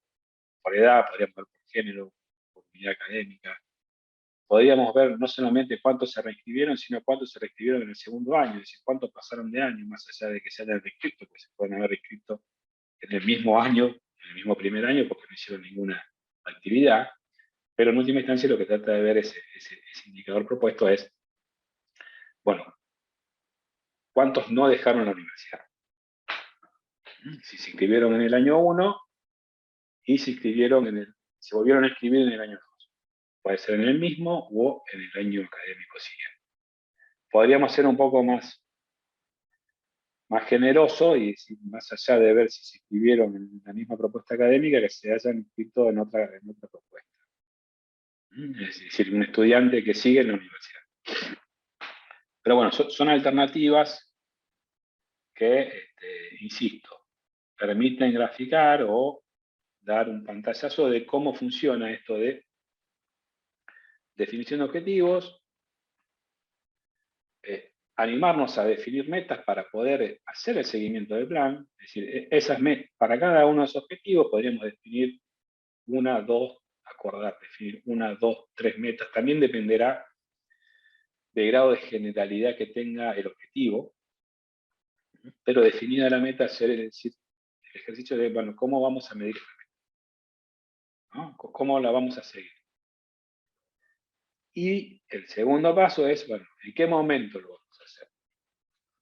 por edad, podríamos ver por género, por unidad académica. Podríamos ver no solamente cuántos se reinscribieron, sino cuántos se reinscribieron en el segundo año, es decir, cuántos pasaron de año, más allá de que se hayan reinscrito, porque se pueden haber reinscrito en el mismo año, en el mismo primer año, porque no hicieron ninguna actividad. Pero en última instancia lo que trata de ver ese indicador propuesto es, bueno, ¿cuántos no dejaron la universidad? Si se inscribieron en el año 1 y se volvieron a inscribir en el año 2. Puede ser en el mismo o en el año académico siguiente. Podríamos ser un poco más generoso y decir, más allá de ver si se inscribieron en la misma propuesta académica, que se hayan inscrito en otra propuesta. Es decir, un estudiante que sigue en la universidad. Pero bueno, son alternativas que, insisto, permiten graficar o dar un pantallazo de cómo funciona esto de definición de objetivos, animarnos a definir metas para poder hacer el seguimiento del plan. Es decir, para cada uno de esos objetivos podríamos definir definir 1, 2, 3 metas. También dependerá del grado de generalidad que tenga el objetivo, pero definida la meta, hacer el ejercicio de, bueno, ¿cómo vamos a medir esta meta? ¿No? ¿Cómo la vamos a seguir? Y el segundo paso es, bueno, ¿en qué momento lo vamos a hacer?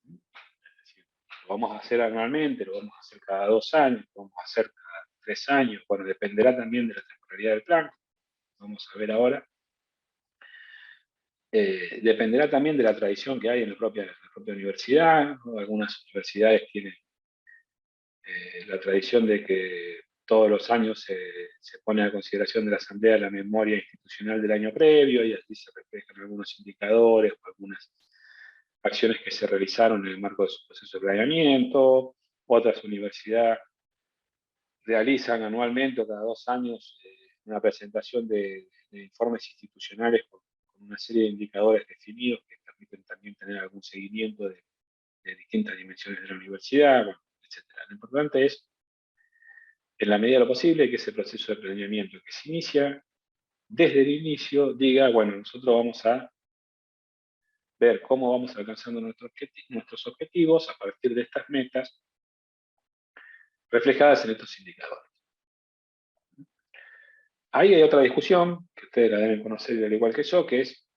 Es decir, ¿lo vamos a hacer anualmente? ¿Lo vamos a hacer cada 2 años? ¿Lo vamos a hacer cada 3 años? Bueno, dependerá también de la temporalidad del plan. Vamos a ver ahora. Dependerá también de la tradición que hay en la propia universidad, ¿no? Algunas universidades tienen la tradición de que todos los años se pone a consideración de la Asamblea la memoria institucional del año previo y así se reflejan algunos indicadores o algunas acciones que se realizaron en el marco de su proceso de planeamiento. Otras universidades realizan anualmente o cada 2 años una presentación de informes institucionales con una serie de indicadores definidos que permiten también tener algún seguimiento de distintas dimensiones de la universidad, bueno, etc. Lo importante es, en la medida de lo posible, que ese proceso de planeamiento que se inicia, desde el inicio, diga, bueno, nosotros vamos a ver cómo vamos alcanzando nuestros objetivos a partir de estas metas reflejadas en estos indicadores. Ahí hay otra discusión, que ustedes la deben conocer al igual que yo, que es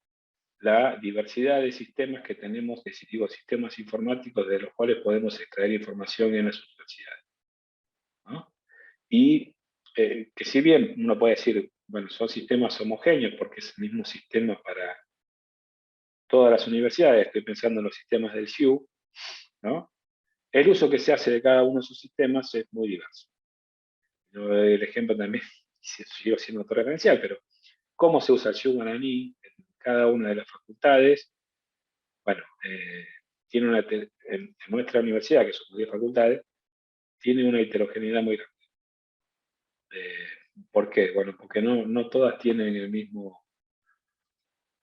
la diversidad de sistemas que tenemos, digo, sistemas informáticos de los cuales podemos extraer información en las universidades, ¿no? Y que si bien uno puede decir, bueno, son sistemas homogéneos porque es el mismo sistema para todas las universidades, estoy pensando en los sistemas del SIU, ¿no? El uso que se hace de cada uno de esos sistemas es muy diverso. Yo doy el ejemplo también, sigo siendo autorreferencial, pero cómo se usa el SIU guaraní en cada una de las facultades. Bueno, tiene en nuestra universidad, que son 10 facultades, tiene una heterogeneidad muy grande. ¿Por qué? Bueno, porque no todas tienen el mismo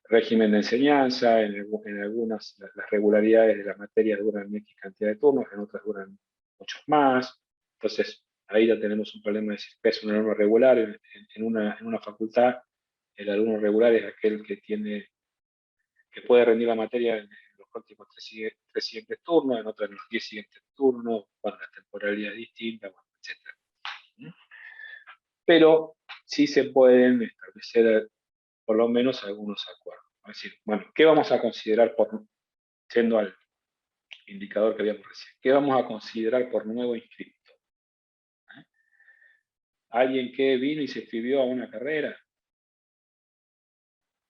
régimen de enseñanza, en algunas las regularidades de las materias duran X cantidad de turnos, en otras duran muchos más. Entonces, ahí ya tenemos un problema de si es un alumno regular en una facultad. El alumno regular es aquel que puede rendir la materia en los próximos tres siguientes turnos, en otras en los 10 siguientes turnos, cuando la temporalidad es distinta, bueno, etc. Pero sí se pueden establecer por lo menos algunos acuerdos. Es decir, bueno, ¿qué vamos a considerar yendo al indicador que habíamos recién? ¿Qué vamos a considerar por nuevo inscripto? ¿Alguien que vino y se inscribió a una carrera?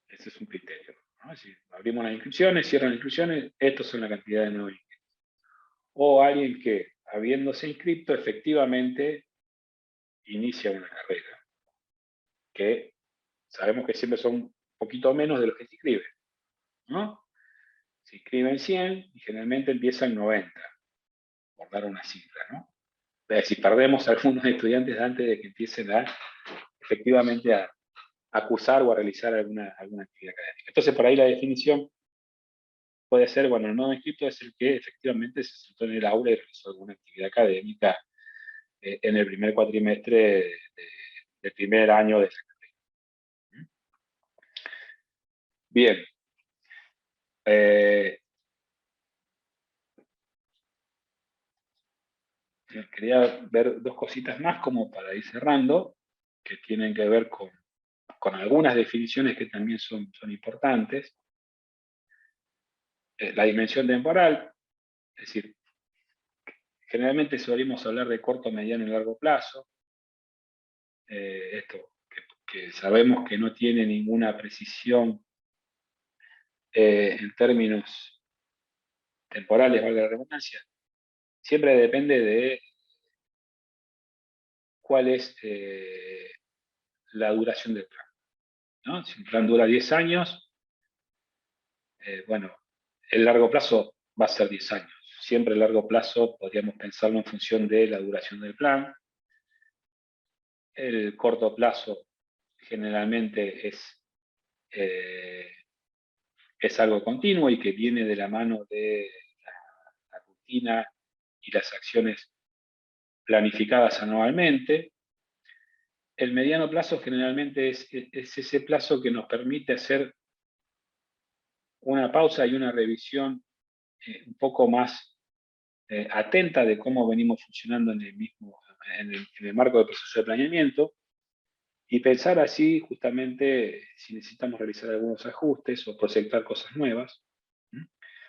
Ese es un criterio, ¿no? Es decir, abrimos las inscripciones, cierran las inscripciones, estos son la cantidad de nuevos inscritos. O alguien que, habiéndose inscrito, efectivamente inicia una carrera, que sabemos que siempre son un poquito menos de los que se inscriben, ¿no? Se inscriben 100 y generalmente empiezan 90, por dar una cifra, ¿no? Si perdemos a algunos estudiantes antes de que empiecen efectivamente a acusar o a realizar alguna actividad académica. Entonces, por ahí la definición puede ser, bueno, el no inscrito es el que efectivamente se sentó en el aula y realizó alguna actividad académica en el primer cuatrimestre del primer año de esa carrera. Bien. Quería ver dos cositas más como para ir cerrando, que tienen que ver con algunas definiciones que también son importantes. La dimensión temporal, es decir, generalmente solemos hablar de corto, mediano y largo plazo. Esto que sabemos que no tiene ninguna precisión en términos temporales, valga la redundancia, siempre depende de cuál es la duración del plan, ¿no? Si un plan dura 10 años, bueno, el largo plazo va a ser 10 años. Siempre el largo plazo podríamos pensarlo en función de la duración del plan. El corto plazo generalmente es algo continuo y que viene de la mano de la rutina y las acciones planificadas anualmente. El mediano plazo generalmente es ese plazo que nos permite hacer una pausa y una revisión un poco más atenta de cómo venimos funcionando en el marco del proceso de planeamiento y pensar así justamente si necesitamos realizar algunos ajustes o proyectar cosas nuevas.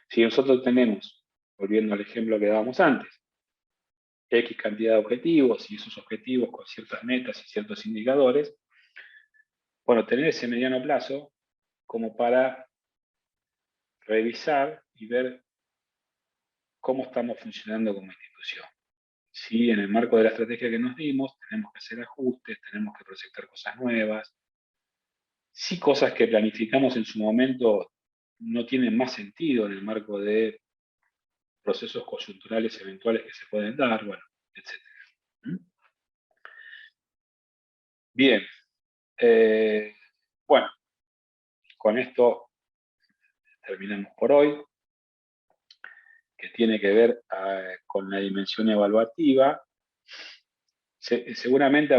Si nosotros tenemos, volviendo al ejemplo que dábamos antes, X cantidad de objetivos y esos objetivos con ciertas metas y ciertos indicadores, bueno, tener ese mediano plazo como para revisar y ver cómo estamos funcionando como institución. Si en el marco de la estrategia que nos dimos tenemos que hacer ajustes, tenemos que proyectar cosas nuevas, si cosas que planificamos en su momento no tienen más sentido en el marco de procesos coyunturales eventuales que se pueden dar, bueno, etc. Bien, bueno, con esto terminamos por hoy, que tiene que ver con la dimensión evaluativa. Seguramente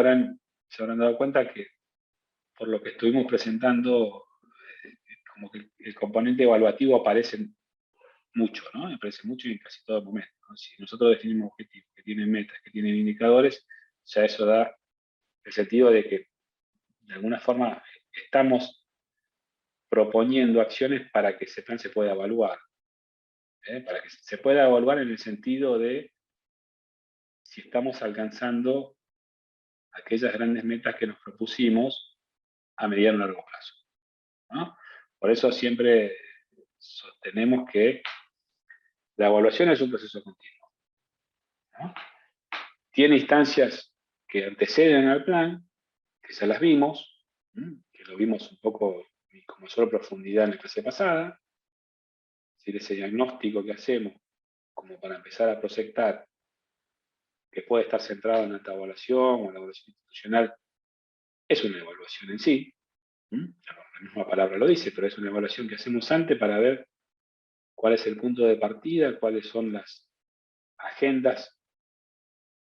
se habrán dado cuenta que por lo que estuvimos presentando, como que el componente evaluativo aparece mucho, ¿no? Aparece mucho y en casi todo momento, ¿no? Si nosotros definimos objetivos que tienen metas, que tienen indicadores, ya eso da el sentido de que de alguna forma estamos proponiendo acciones para que ese plan se pueda evaluar. Para que se pueda evaluar en el sentido de si estamos alcanzando aquellas grandes metas que nos propusimos a mediano y largo plazo, ¿no? Por eso siempre sostenemos que la evaluación es un proceso continuo, ¿no? Tiene instancias que anteceden al plan, que ya las vimos, que lo vimos un poco con mayor profundidad en la clase pasada. Es decir, ese diagnóstico que hacemos como para empezar a proyectar, que puede estar centrado en alta evaluación o en la evaluación institucional, es una evaluación en sí. La misma palabra lo dice, pero es una evaluación que hacemos antes para ver cuál es el punto de partida, cuáles son las agendas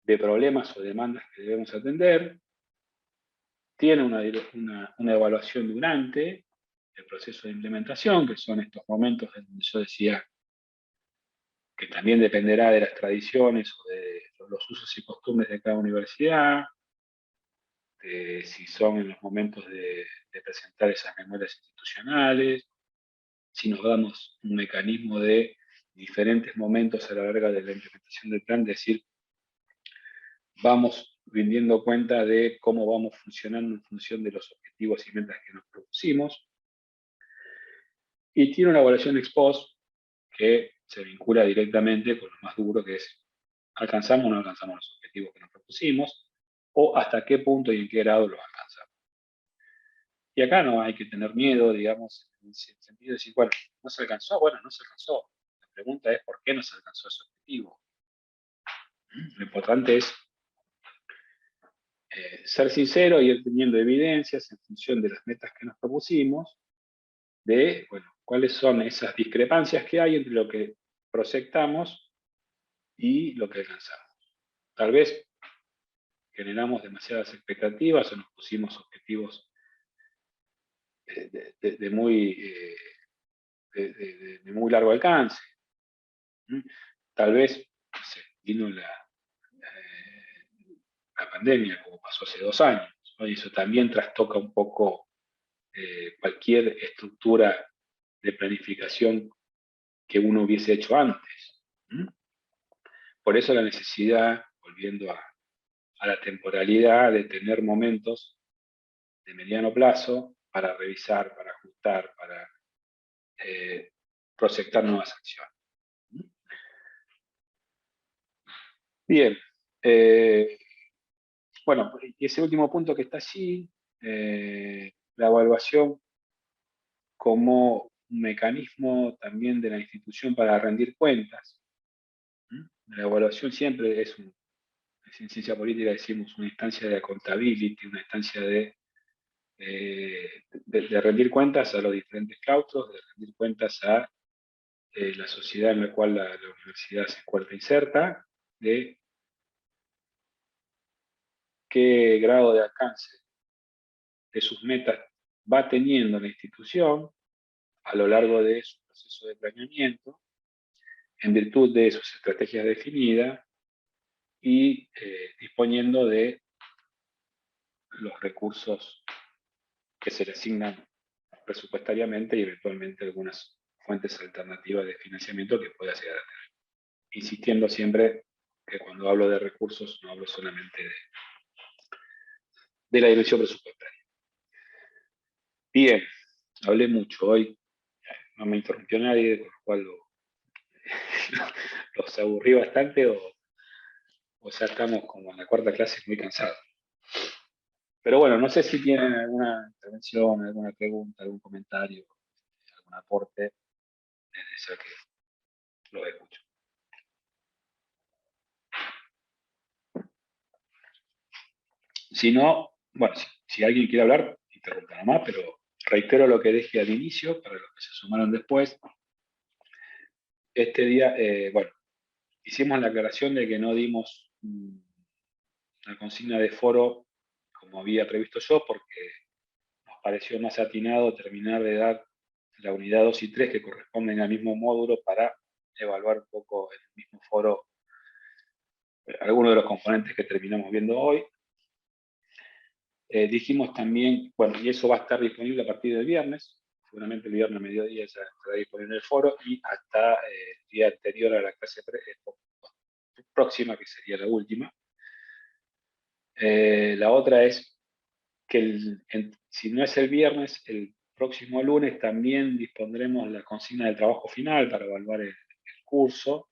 de problemas o demandas que debemos atender. Tiene una evaluación durante el proceso de implementación, que son estos momentos en donde yo decía que también dependerá de las tradiciones o de los usos y costumbres de cada universidad, de si son en los momentos de presentar esas memorias institucionales, si nos damos un mecanismo de diferentes momentos a lo largo de la implementación del plan, es decir, vamos rindiendo cuenta de cómo vamos funcionando en función de los objetivos y metas que nos propusimos. Y tiene una evaluación ex post que se vincula directamente con lo más duro, que es ¿alcanzamos o no alcanzamos los objetivos que nos propusimos? ¿O hasta qué punto y en qué grado los alcanzamos? Y acá no hay que tener miedo, digamos, en el sentido de decir, bueno, no se alcanzó, bueno, no se alcanzó. La pregunta es, ¿por qué no se alcanzó ese objetivo? Lo importante es ser sincero y ir teniendo evidencias en función de las metas que nos propusimos, de, bueno, cuáles son esas discrepancias que hay entre lo que proyectamos y lo que alcanzamos. Tal vez generamos demasiadas expectativas o nos pusimos objetivos de muy largo alcance. Tal vez, no sé, vino la pandemia, como pasó hace 2 años, ¿no? Y eso también trastoca un poco cualquier estructura de planificación que uno hubiese hecho antes. Por eso la necesidad, volviendo a la temporalidad, de tener momentos de mediano plazo para revisar, para ajustar, para proyectar nuevas acciones. Bien. Bueno, y ese último punto que está allí, la evaluación como un mecanismo también de la institución para rendir cuentas. La evaluación siempre es en ciencia política decimos una instancia de accountability, una instancia de rendir cuentas a los diferentes claustros, de rendir cuentas a la sociedad en la cual la universidad se encuentra inserta, de qué grado de alcance de sus metas va teniendo la institución a lo largo de su proceso de planeamiento, en virtud de sus estrategias definidas y disponiendo de los recursos que se le asignan presupuestariamente y eventualmente algunas fuentes alternativas de financiamiento que pueda llegar a tener. Insistiendo siempre que cuando hablo de recursos no hablo solamente de la dirección presupuestaria. Bien, hablé mucho hoy, no me interrumpió nadie, con lo cual los aburrí bastante o ya estamos como en la cuarta clase muy cansados. Pero bueno, no sé si tienen alguna intervención, alguna pregunta, algún comentario, algún aporte, desde ya que lo escucho. Si no, bueno, si alguien quiere hablar, interrumpa nomás, pero reitero lo que dije al inicio, para los que se sumaron después. Este día, bueno, hicimos la aclaración de que no dimos la consigna de foro como había previsto yo, porque nos pareció más atinado terminar de dar la unidad 2 y 3 que corresponden al mismo módulo para evaluar un poco en el mismo foro algunos de los componentes que terminamos viendo hoy. Dijimos también, bueno, y eso va a estar disponible a partir del viernes, seguramente el viernes a mediodía ya estará disponible en el foro, y hasta el día anterior a la clase próxima, que sería la última. La otra es que si no es el viernes, el próximo lunes también dispondremos la consigna del trabajo final para evaluar el curso,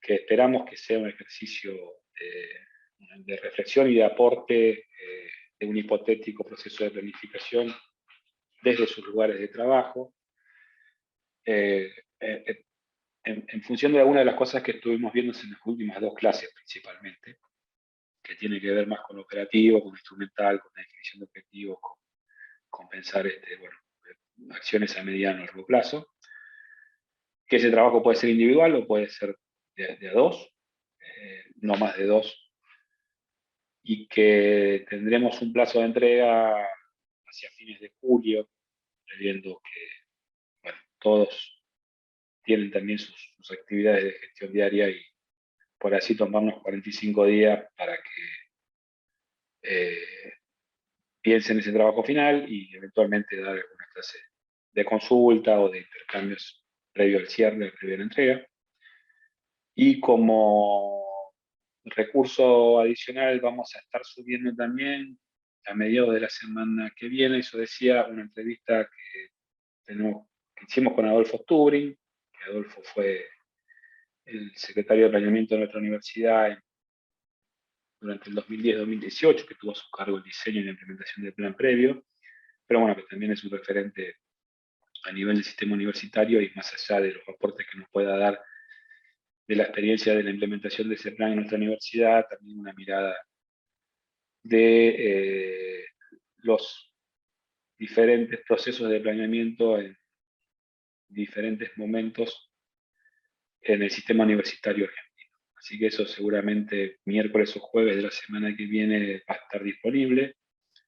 que esperamos que sea un ejercicio de reflexión y de aporte de un hipotético proceso de planificación desde sus lugares de trabajo, eh, eh, en función de alguna de las cosas que estuvimos viendo en las últimas dos clases principalmente, que tiene que ver más con lo operativo, con lo instrumental, con la definición de objetivos, con pensar acciones a mediano o largo plazo, que ese trabajo puede ser individual o puede ser de a dos, no más de dos, y que tendremos un plazo de entrega hacia fines de julio, previendo que todos tienen también sus actividades de gestión diaria, y por así tomarnos 45 días para que piensen ese trabajo final y eventualmente dar alguna clase de consulta o de intercambios previo al cierre, previo a la entrega. Y como recurso adicional vamos a estar subiendo también a mediados de la semana que viene, eso decía, una entrevista que hicimos con Adolfo Stubring, que Adolfo fue el secretario de planeamiento de nuestra universidad durante el 2010-2018, que tuvo a su cargo el diseño y la implementación del plan previo, pero bueno, que también es un referente a nivel del sistema universitario y más allá de los aportes que nos pueda dar de la experiencia de la implementación de ese plan en nuestra universidad, también una mirada de los diferentes procesos de planeamiento en diferentes momentos en el sistema universitario argentino. Así que eso seguramente miércoles o jueves de la semana que viene va a estar disponible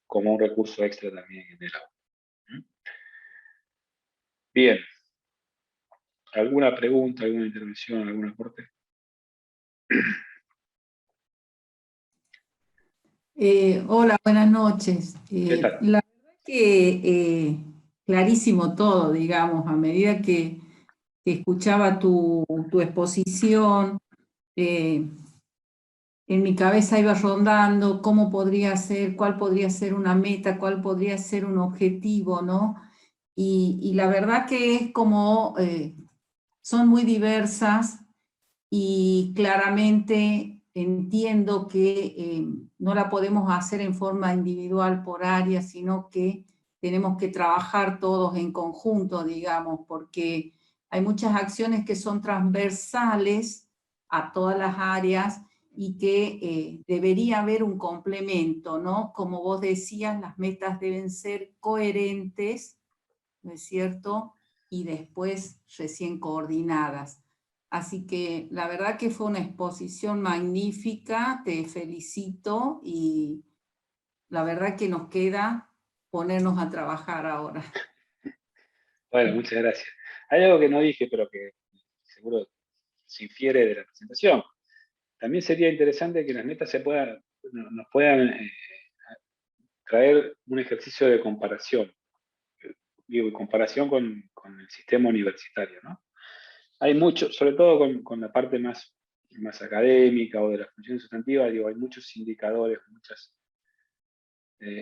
como un recurso extra también en el aula. Bien, ¿alguna pregunta, alguna intervención, algún aporte? Hola, buenas noches. ¿Qué tal? La verdad que clarísimo todo, digamos, a medida que escuchaba tu exposición, eh, en mi cabeza iba rondando cómo podría ser, cuál podría ser una meta, cuál podría ser un objetivo, ¿no? Y la verdad que es como, son muy diversas y claramente entiendo que no la podemos hacer en forma individual por área, sino que tenemos que trabajar todos en conjunto, digamos, porque hay muchas acciones que son transversales a todas las áreas y que debería haber un complemento, ¿no? Como vos decías, las metas deben ser coherentes, ¿no es cierto? Y después recién coordinadas. Así que la verdad que fue una exposición magnífica, te felicito y la verdad que nos queda ponernos a trabajar ahora. Bueno, muchas gracias. Hay algo que no dije, pero que seguro se infiere de la presentación. También sería interesante que las metas nos puedan traer un ejercicio de comparación, digo, comparación con el sistema universitario, ¿no? Hay mucho, sobre todo con la parte más académica o de las funciones sustantivas, digo, hay muchos indicadores, muchas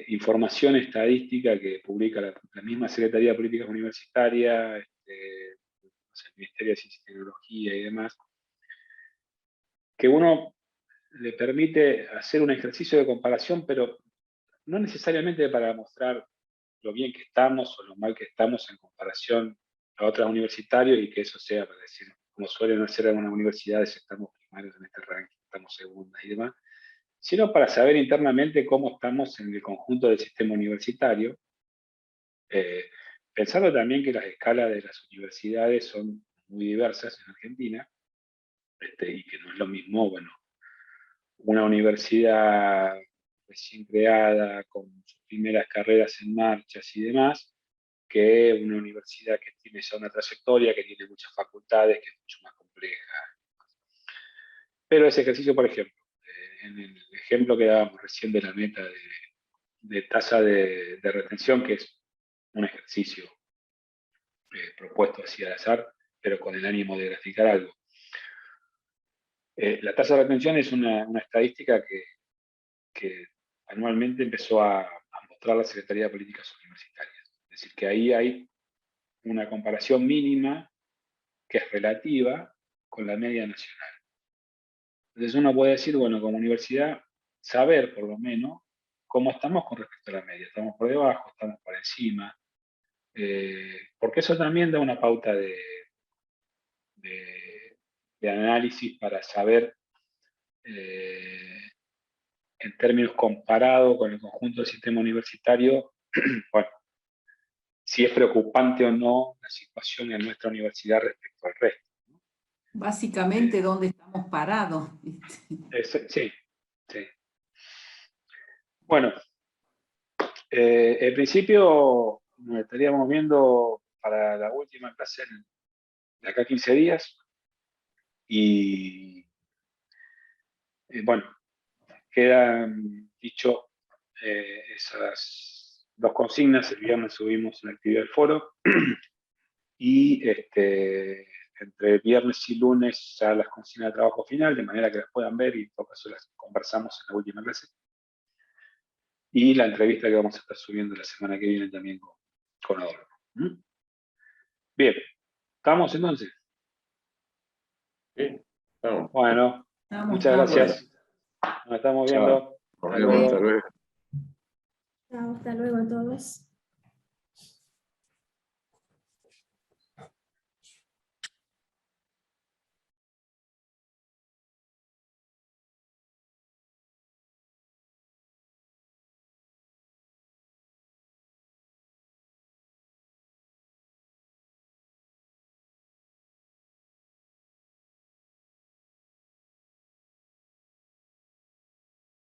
información estadística que publica la misma Secretaría de Políticas Universitarias, el Ministerio de Ciencia y Tecnología y demás, que uno le permite hacer un ejercicio de comparación, pero no necesariamente para mostrar lo bien que estamos o lo mal que estamos en comparación a otras universitarios, y que eso sea para decir, como suelen hacer algunas universidades, estamos primarios en este ranking, estamos segundas y demás, sino para saber internamente cómo estamos en el conjunto del sistema universitario, eh, pensando también que las escalas de las universidades son muy diversas en Argentina, y que no es lo mismo, bueno, una universidad recién creada, con sus primeras carreras en marcha y demás, que una universidad que tiene ya una trayectoria, que tiene muchas facultades, que es mucho más compleja. Pero ese ejercicio, por ejemplo, en el ejemplo que dábamos recién de la meta de tasa de retención, que es un ejercicio propuesto así al azar, pero con el ánimo de graficar algo. La tasa de retención es una estadística que anualmente empezó a mostrar la Secretaría de Políticas Universitarias. Es decir, que ahí hay una comparación mínima que es relativa con la media nacional. Entonces uno puede decir, bueno, como universidad, saber por lo menos cómo estamos con respecto a la media. Estamos por debajo, estamos por encima, porque eso también da una pauta de análisis para saber, en términos comparados con el conjunto del sistema universitario, bueno, si es preocupante o no la situación en nuestra universidad respecto al resto. Básicamente, ¿dónde estamos parados? Sí, sí. Bueno, en principio nos estaríamos viendo para la última clase de acá a 15 días. Y bueno, quedan dicho esas dos consignas. El viernes subimos una actividad del foro y entre viernes y lunes ya las consignas de trabajo final, de manera que las puedan ver y en todo caso las conversamos en la última clase. Y la entrevista que vamos a estar subiendo la semana que viene también con Adolfo. Bien, ¿estamos entonces? Sí, estamos. Bueno, muchas gracias. Nos estamos viendo. Chao. Nos vemos, hasta luego. Chao, hasta luego a todos.